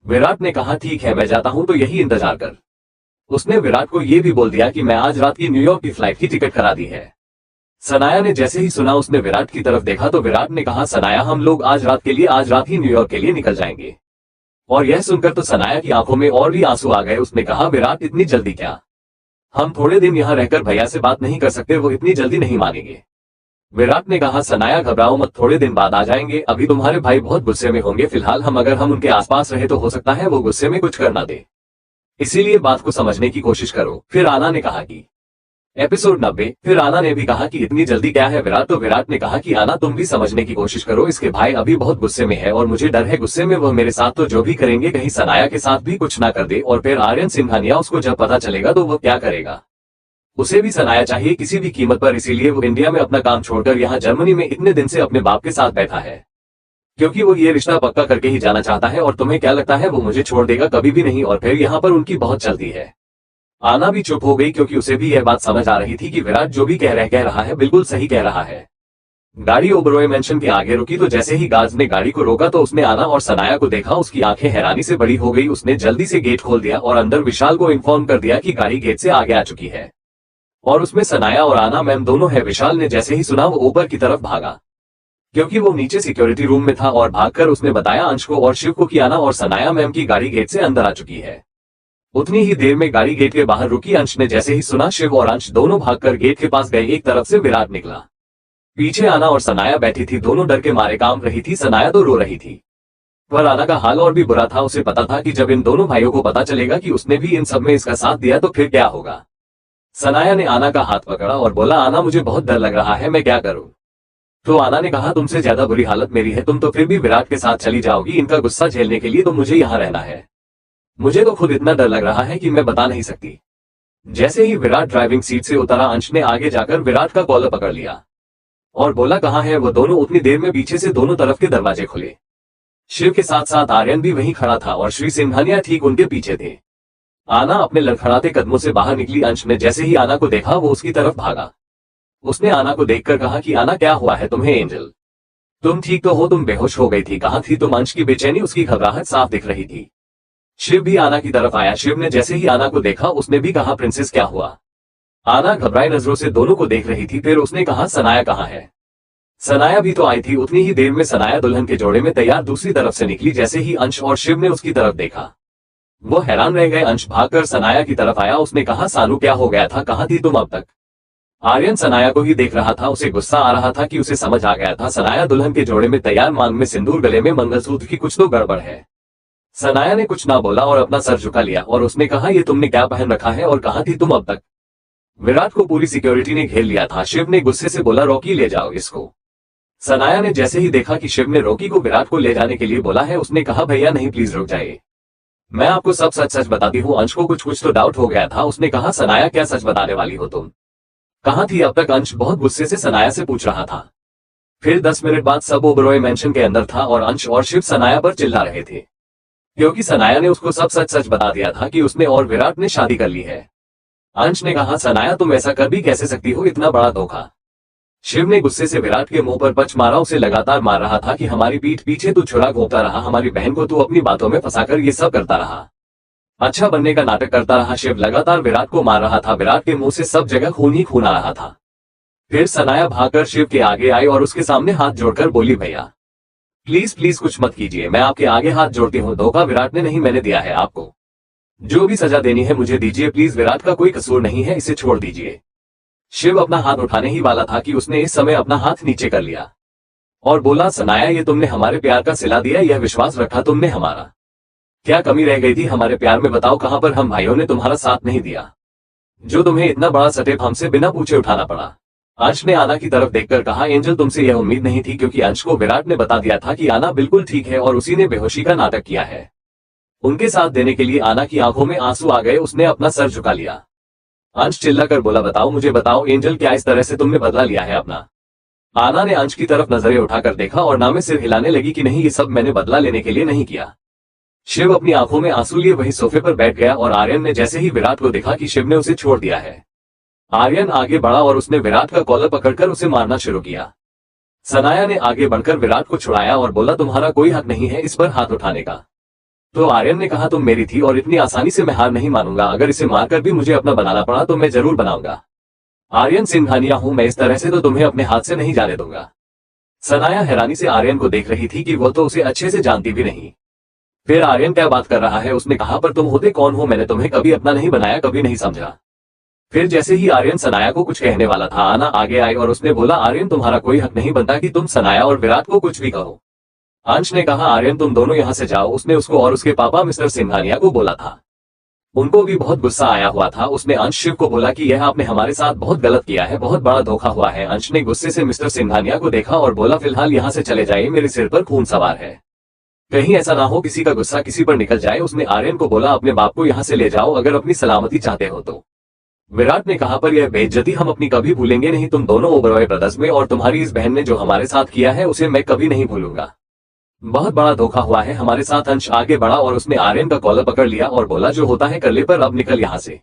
विराट ने कहा, ठीक है मैं जाता हूँ, तो यही इंतजार कर। उसने विराट को यह भी बोल दिया कि मैं आज रात की न्यूयॉर्क की फ्लाइट की टिकट करा दी है। सनाया ने जैसे ही सुना उसने विराट की तरफ देखा तो विराट ने कहा, सनाया हम लोग आज रात ही न्यूयॉर्क के लिए निकल जाएंगे। और यह सुनकर तो सनाया की आंखों में और भी आंसू आ गए। उसने कहा, विराट इतनी जल्दी क्या? हम थोड़े दिन यहाँ रहकर भैया से बात नहीं कर सकते? वो इतनी जल्दी नहीं मानेंगे। विराट ने कहा, सनाया घबराओ मत, थोड़े दिन बाद आ जाएंगे, अभी तुम्हारे भाई बहुत गुस्से में होंगे, फिलहाल अगर हम उनके आसपास रहे तो हो सकता है वो गुस्से में कुछ कर ना दे, इसीलिए बात को समझने की कोशिश करो। फिर आना ने कहा कि एपिसोड 90। फिर आना ने भी कहा कि इतनी जल्दी क्या है विराट। तो विराट ने कहा कि आना तुम भी समझने की कोशिश करो, इसके भाई अभी बहुत गुस्से में है और मुझे डर है गुस्से में वह मेरे साथ तो जो भी करेंगे कहीं सनाया के साथ भी कुछ ना कर दे। और फिर आर्यन सिंघानिया उसको जब पता चलेगा तो वह क्या करेगा। उसे भी सनाया चाहिए किसी भी कीमत पर, इसीलिए वो इंडिया में अपना काम छोड़कर यहाँ जर्मनी में इतने दिन से अपने बाप के साथ बैठा है, क्योंकि वो ये रिश्ता पक्का करके ही जाना चाहता है। और तुम्हें क्या लगता है वो मुझे छोड़ देगा? कभी भी नहीं। और फिर यहाँ पर उनकी बहुत चलती है। आना भी चुप हो गई क्योंकि उसे भी यह बात समझ आ रही थी कि विराट जो भी कह रहा है बिल्कुल सही कह रहा है। गाड़ी ओबरॉय मेंशन के आगे रुकी तो जैसे ही गार्ड्स ने गाड़ी को रोका तो उसने आना और सनाया को देखा। उसकी आंखें हैरानी से बड़ी हो गई। उसने जल्दी से गेट खोल दिया और अंदर विशाल को इन्फॉर्म कर दिया कि गाड़ी गेट से आगे आ चुकी है और उसमें सनाया और आना मैम दोनों है। विशाल ने जैसे ही सुना वो ऊपर की तरफ भागा क्योंकि वो नीचे सिक्योरिटी रूम में था और भागकर उसने बताया अंश को और शिव को कि आना और सनाया मैम की गाड़ी गेट से अंदर आ चुकी है। उतनी ही देर में गाड़ी गेट के बाहर रुकी। अंश ने जैसे ही सुना शिव और अंश दोनों भागकर गेट के पास गए। एक तरफ से विराट निकला, पीछे आना और सनाया बैठी थी। दोनों डर के मारे कांप रही थी। सनाया तो रो रही थी, पर आना का हाल और भी बुरा था। उसे पता था कि जब इन दोनों भाइयों को पता चलेगा कि उसने भी इन सब में इसका साथ दिया तो फिर क्या होगा। सनाया ने आना का हाथ पकड़ा और बोला आना मुझे बहुत डर लग रहा है, मैं क्या करूं? तो आना ने कहा तुमसे ज्यादा बुरी हालत मेरी है, तुम तो फिर भी विराट के साथ चली जाओगी। इनका गुस्सा झेलने के लिए तो मुझे यहाँ रहना है। मुझे तो खुद इतना डर लग रहा है कि मैं बता नहीं सकती। जैसे ही विराट ड्राइविंग सीट से उतरा अंश ने आगे जाकर विराट का कॉलर पकड़ लिया और बोला कहाँ है वो दोनों। उतनी देर में पीछे से दोनों तरफ के दरवाजे खुले। शिव के साथ साथ आर्यन भी वहीं खड़ा था और श्री सिंघानिया ठीक उनके पीछे थे। आना अपने लड़खड़ाते कदमों से बाहर निकली। अंश ने जैसे ही आना को देखा वो उसकी तरफ भागा। उसने आना को देखकर कहा कि आना क्या हुआ है तुम्हें? एंजल तुम ठीक तो हो? तुम बेहोश हो गई थी, कहाँ थी तुम? अंश की बेचैनी उसकी घबराहट साफ दिख रही थी। शिव भी आना की तरफ आया। शिव ने जैसे ही आना को देखा उसने भी कहा प्रिंसेस क्या हुआ? आना घबराई नजरों से दोनों को देख रही थी। फिर उसने कहा सनाया कहाँ है? सनाया भी तो आई थी। उतनी ही देर में सनाया दुल्हन के जोड़े में तैयार दूसरी तरफ से निकली। जैसे ही अंश और शिव ने उसकी तरफ देखा वो हैरान रह गए। अंश भागकर सनाया की तरफ आया। उसने कहा सानू क्या हो गया था, कहाँ थी तुम अब तक? आर्यन सनाया को ही देख रहा था। उसे गुस्सा आ रहा था कि उसे समझ आ गया था सनाया दुल्हन के जोड़े में तैयार, मांग में सिंदूर, गले में मंगलसूत्र की कुछ तो गड़बड़ है। सनाया ने कुछ ना बोला और अपना सर झुका लिया और उसने कहा ये तुमने क्या पहन रखा है और कहाँ थी तुम अब तक? विराट को पूरी सिक्योरिटी ने घेर लिया था। शिव ने गुस्से से बोला रॉकी ले जाओ इसको। सनाया ने जैसे ही देखा कि शिव ने रॉकी को विराट को ले जाने के लिए बोला है उसने कहा भैया नहीं प्लीज रुक जाइए, मैं आपको सब सच सच बताती हूँ। अंश को कुछ तो डाउट हो गया था। उसने कहा सनाया क्या सच बताने वाली हो तुम? कहाँ थी अब तक? अंश बहुत गुस्से से सनाया से पूछ रहा था। फिर 10 मिनट बाद सब ओबरॉय मेंशन के अंदर था और अंश और शिव सनाया पर चिल्ला रहे थे क्योंकि सनाया ने उसको सब सच सच बता दिया था कि उसने और विराट ने शादी कर ली है। अंश ने कहा सनाया तुम ऐसा कर भी कैसे सकती हो, इतना बड़ा धोखा। शिव ने गुस्से से विराट के मुंह पर पच मारा। उसे लगातार मार रहा था कि हमारी पीठ पीछे तू छुरा घोंपता रहा, हमारी बहन को तू अपनी बातों में फंसाकर ये सब करता रहा, अच्छा बनने का नाटक करता रहा। शिव लगातार विराट को मार रहा था। विराट के मुंह से सब जगह खून ही खून आ रहा था। फिर सनाया भागकर शिव के आगे आई और उसके सामने हाथ जोड़कर बोली भैया प्लीज प्लीज कुछ मत कीजिए, मैं आपके आगे हाथ जोड़ती हूँ। धोखा विराट ने नहीं मैंने दिया है आपको, जो भी सजा देनी है मुझे दीजिए प्लीज। विराट का कोई कसूर नहीं है, इसे छोड़ दीजिए। शिव अपना हाथ उठाने ही वाला था कि उसने इस समय अपना हाथ नीचे कर लिया और बोला सनाया ये तुमने हमारे प्यार का सिला दिया, यह विश्वास रखा तुमने हमारा। क्या कमी रह गई थी हमारे प्यार में बताओ? कहां पर हम भाइयों ने तुम्हारा साथ नहीं दिया जो तुम्हें इतना बड़ा स्टेप हमसे बिना पूछे उठाना पड़ा? अंश ने आना की तरफ देखकर कहा एंजल तुमसे यह उम्मीद नहीं थी, क्योंकि अंश को विराट ने बता दिया था कि आना बिल्कुल ठीक है और उसी ने बेहोशी का नाटक किया है। उनके साथ देने के लिए आना की आंखों में आंसू आ गए। उसने अपना सर झुका लिया। अंश चिल्लाकर बोला बताओ मुझे बताओ एंजल, क्या इस तरह से तुमने बदला लिया है अपना? आना ने अंश की तरफ नजरें उठाकर देखा और ना में सिर हिलाने लगी कि नहीं, ये सब मैंने बदला लेने के लिए नहीं किया। शिव अपनी आंखों में आंसू लिए वही सोफे पर बैठ गया और आर्यन ने जैसे ही विराट को देखा कि शिव ने उसे छोड़ दिया है, आर्यन आगे बढ़ा और उसने विराट का कॉलर पकड़कर उसे मारना शुरू किया। सनाया ने आगे बढ़कर विराट को छुड़ाया और बोला तुम्हारा कोई हक नहीं है इस पर हाथ उठाने का। तो आर्यन ने कहा तुम मेरी थी और इतनी आसानी से मैं हार नहीं मानूंगा, अगर इसे मारकर भी मुझे अपना बनाना पड़ा तो मैं जरूर बनाऊंगा। आर्यन सिंघानिया हूं मैं, इस तरह से तो तुम्हें अपने हाथ से नहीं जाने दूंगा। सनाया हैरानी से आर्यन को देख रही थी कि वो तो उसे अच्छे से जानती भी नहीं। फिर आर्यन क्या बात कर रहा है? उसने कहा पर तुम होते कौन हो? मैंने तुम्हें कभी अपना नहीं बनाया, कभी नहीं समझा। फिर जैसे ही आर्यन सनाया को कुछ कहने वाला था, आना आगे आई और उसने बोला आर्यन तुम्हारा कोई हक नहीं बनता कि तुम सनाया और विराट को कुछ भी कहो। अंश ने कहा आर्यन तुम दोनों यहाँ से जाओ, उसने उसको और उसके पापा मिस्टर सिंघानिया को बोला था। उनको भी बहुत गुस्सा आया हुआ था। उसने अंश शिव को बोला कि यह आपने हमारे साथ बहुत गलत किया है, बहुत बड़ा धोखा हुआ है। अंश ने गुस्से से मिस्टर सिंघानिया को देखा और बोला फिलहाल यहाँ से चले जाइए, मेरे सिर पर खून सवार है, कहीं ऐसा ना हो किसी का गुस्सा किसी पर निकल जाए। उसने आर्यन को बोला अपने बाप को यहाँ से ले जाओ अगर अपनी सलामती चाहते हो तो। विराट ने कहा पर यह बेइज्जती हम अपनी कभी भूलेंगे नहीं, तुम दोनों ओबरॉय ब्रदर्स में और तुम्हारी इस बहन ने जो हमारे साथ किया है उसे मैं कभी नहीं भूलूंगा। बहुत बड़ा धोखा हुआ है हमारे साथ। अंश आगे बढ़ा और उसने आर्यन का कॉलर पकड़ लिया और बोला जो होता है कर ले, पर अब निकल यहाँ से।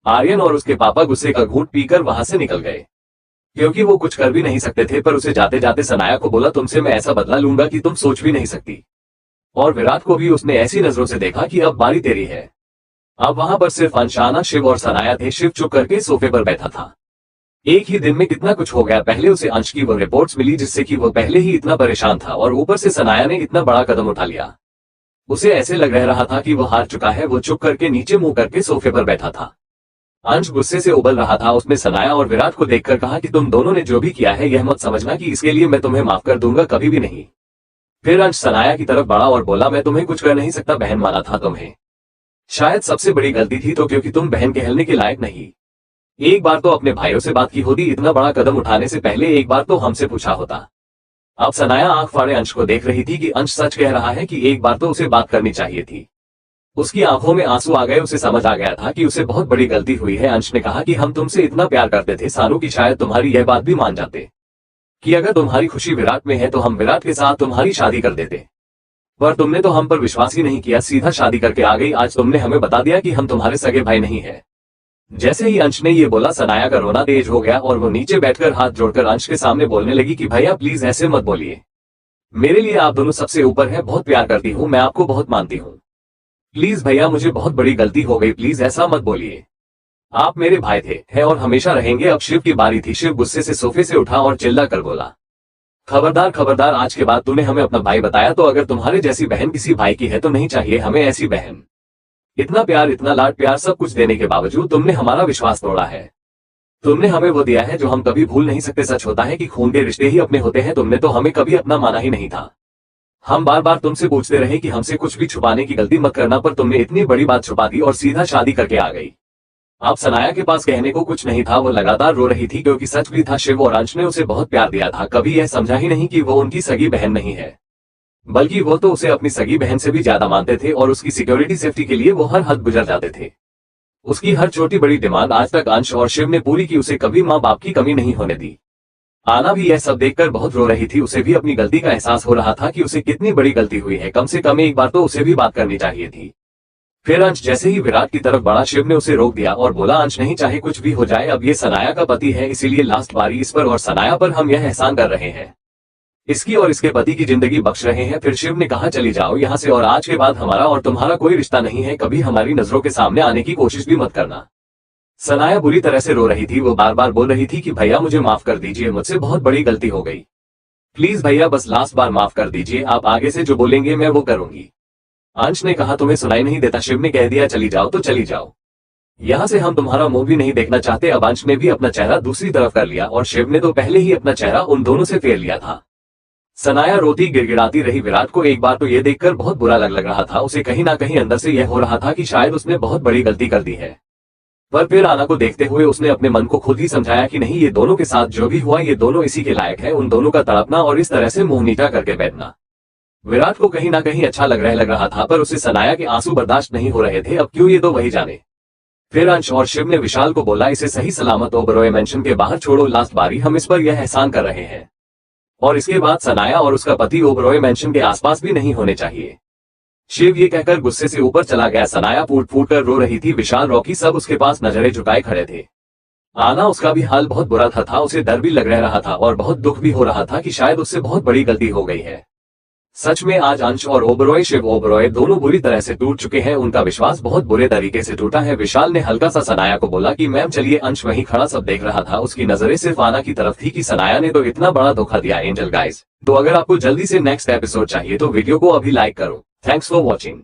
आर्यन और उसके पापा गुस्से का घूंट पीकर वहां से निकल गए, क्योंकि वो कुछ कर भी नहीं सकते थे। पर उसे जाते जाते सनाया को बोला तुमसे मैं ऐसा बदला लूंगा कि तुम सोच भी नहीं सकती। और विराट को भी उसने ऐसी नजरों से देखा कि अब बारी तेरी है। अब वहां पर सिर्फ अंशाना, शिव और सनाया थे। शिव चुप करके सोफे पर बैठा था। एक ही दिन में कितना कुछ हो गया। पहले उसे अंश की वो रिपोर्ट्स मिली जिससे कि वो पहले ही इतना परेशान था, और ऊपर से सनाया ने इतना बड़ा कदम उठा लिया। उसे ऐसे लग रहा था कि वो हार चुका है। वो चुप करके नीचे मुंह करके सोफे पर बैठा था। अंश गुस्से से उबल रहा था। उसने सनाया और विराट को देखकर कहा कि तुम दोनों ने जो भी किया है यह मत समझना कि इसके लिए मैं तुम्हें माफ कर दूंगा, कभी भी नहीं। फिर अंश सनाया की तरफ बढ़ा और बोला मैं तुम्हें कुछ कर नहीं सकता, बहन माना था तुम्हें, शायद सबसे बड़ी गलती थी तो, क्योंकि तुम बहन कहलने के लायक नहीं। एक बार तो अपने भाइयों से बात की होती, इतना बड़ा कदम उठाने से पहले एक बार तो हमसे पूछा होता। अब सनाया आंख फाड़े अंश को देख रही थी कि अंश सच कह रहा है कि एक बार तो उसे बात करनी चाहिए थी। उसकी आंखों में आंसू आ गए। उसे समझ आ गया था कि उसे बहुत बड़ी गलती हुई है। अंश ने कहा कि हम तुमसे इतना प्यार करते थे सानू की शायद तुम्हारी यह बात भी मान जाते कि अगर तुम्हारी खुशी विराट में है तो हम विराट के साथ तुम्हारी शादी कर देते, पर तुमने तो हम पर विश्वास ही नहीं किया, सीधा शादी करके आ गई। आज तुमने हमें बता दिया कि हम तुम्हारे सगे भाई नहीं है। जैसे ही अंश ने ये बोला सनाया का रोना तेज हो गया और वो नीचे बैठकर हाथ जोड़कर अंश के सामने बोलने लगी कि भैया प्लीज ऐसे मत बोलिए, मेरे लिए आप दोनों सबसे ऊपर है, बहुत प्यार करती हूँ, मैं आपको बहुत मानती हूँ। प्लीज भैया मुझे बहुत बड़ी गलती हो गई, प्लीज ऐसा मत बोलिए, आप मेरे भाई थे, हैं और हमेशा रहेंगे। अब शिव की बारी थी। शिव गुस्से से सोफे से उठा और चिल्ला कर बोला खबरदार खबरदार, आज के बाद तूने हमें अपना भाई बताया तो अगर तुम्हारे जैसी बहन किसी भाई की है तो नहीं चाहिए हमें ऐसी बहन। इतना प्यार, इतना लाड प्यार सब कुछ देने के बावजूद तुमने हमारा विश्वास तोड़ा है। तुमने हमें वो दिया है जो हम कभी भूल नहीं सकते। सच होता है कि खून के रिश्ते ही अपने होते हैं। तुमने तो हमें कभी अपना माना ही नहीं था। हम बार बार तुमसे पूछते रहे कि हमसे कुछ भी छुपाने की गलती मत करना, पर तुमने इतनी बड़ी बात छुपा दी और सीधा शादी करके आ गई। अब सनाया के पास कहने को कुछ नहीं था। वो लगातार रो रही थी क्योंकि सच भी था, शिव और अंश ने उसे बहुत प्यार दिया था। कभी यह समझा ही नहीं कि वो उनकी सगी बहन नहीं है, बल्कि वो तो उसे अपनी सगी बहन से भी ज्यादा मानते थे और उसकी सिक्योरिटी सेफ्टी के लिए वो हर हद गुजर जाते थे। उसकी हर छोटी बड़ी डिमांड आज तक अंश और शिव ने पूरी की। उसे कभी माँ बाप की कमी नहीं होने दी। आना भी यह सब देखकर बहुत रो रही थी। उसे भी अपनी गलती का एहसास हो रहा था कि उसे कितनी बड़ी गलती हुई है। कम से कम एक बार तो उसे भी बात करनी चाहिए थी। फिर अंश जैसे ही विराट की तरफ बढ़ा, शिव ने उसे रोक दिया और बोला अंश नहीं, चाहे कुछ भी हो जाए, अब ये सनाया का पति है, इसीलिए लास्ट बारी इस पर और सनाया पर हम यह एहसान कर रहे हैं, इसकी और इसके पति की जिंदगी बख्श रहे हैं। फिर शिव ने कहा चली जाओ यहाँ से, और आज के बाद हमारा और तुम्हारा कोई रिश्ता नहीं है, कभी हमारी नजरों के सामने आने की कोशिश भी मत करना। सनाया बुरी तरह से रो रही थी। वो बार बार बोल रही थी कि भैया मुझे माफ कर दीजिए, मुझसे बहुत बड़ी गलती हो गई, प्लीज भैया बस लास्ट बार माफ कर दीजिए, आप आगे से जो बोलेंगे मैं वो करूंगी। अंश ने कहा तुम्हें सुनाई नहीं देता, शिव ने कह दिया चली जाओ तो चली जाओ, यहाँ से हम तुम्हारा मुंह भी नहीं देखना चाहते। अब अंश ने भी अपना चेहरा दूसरी तरफ कर लिया और शिव ने तो पहले ही अपना चेहरा उन दोनों से फेर लिया था। सनाया रोती गिड़गिड़ाती रही। विराट को एक बार तो ये देखकर बहुत बुरा लग रहा था। उसे कहीं ना कहीं अंदर से यह हो रहा था कि शायद उसने बहुत बड़ी गलती कर दी है, पर फिर आना को देखते हुए उसने अपने मन को खुद ही समझाया कि नहीं, ये दोनों के साथ जो भी हुआ ये दोनों इसी के लायक है। उन दोनों का तड़पना और इस तरह से मुंह नीचा करके बैठना विराट को कहीं ना कहीं अच्छा लग रहा था, पर उसे सनाया के आंसू बर्दाश्त नहीं हो रहे थे। अब क्यों ये तो वही जाने। फिर अंश और शिव ने विशाल को बोला इसे सही सलामत ओबरॉय मेंशन के बाहर छोड़ो, लास्ट बारी हम इस पर यह एहसान कर रहे हैं, और इसके बाद सनाया और उसका पति ओबरॉय मेंशन के आसपास भी नहीं होने चाहिए। शिव ये कहकर गुस्से से ऊपर चला गया। सनाया फूट फूट कर रो रही थी। विशाल, रॉकी सब उसके पास नजरें झुकाए खड़े थे। आना, उसका भी हाल बहुत बुरा था। उसे डर भी लग रहा था और बहुत दुख भी हो रहा था कि शायद उससे बहुत बड़ी गलती हो गई है। सच में आज अंश और ओबरॉय, शिव ओबरॉय दोनों बुरी तरह से टूट चुके हैं। उनका विश्वास बहुत बुरे तरीके से टूटा है। विशाल ने हल्का सा सनाया को बोला कि मैम चलिए। अंश वहीं खड़ा सब देख रहा था। उसकी नजरें सिर्फ आना की तरफ थी कि सनाया ने तो इतना बड़ा धोखा दिया। एंजल गाइस, तो अगर आपको जल्दी से नेक्स्ट एपिसोड चाहिए तो वीडियो को अभी लाइक करो। Thanks for watching.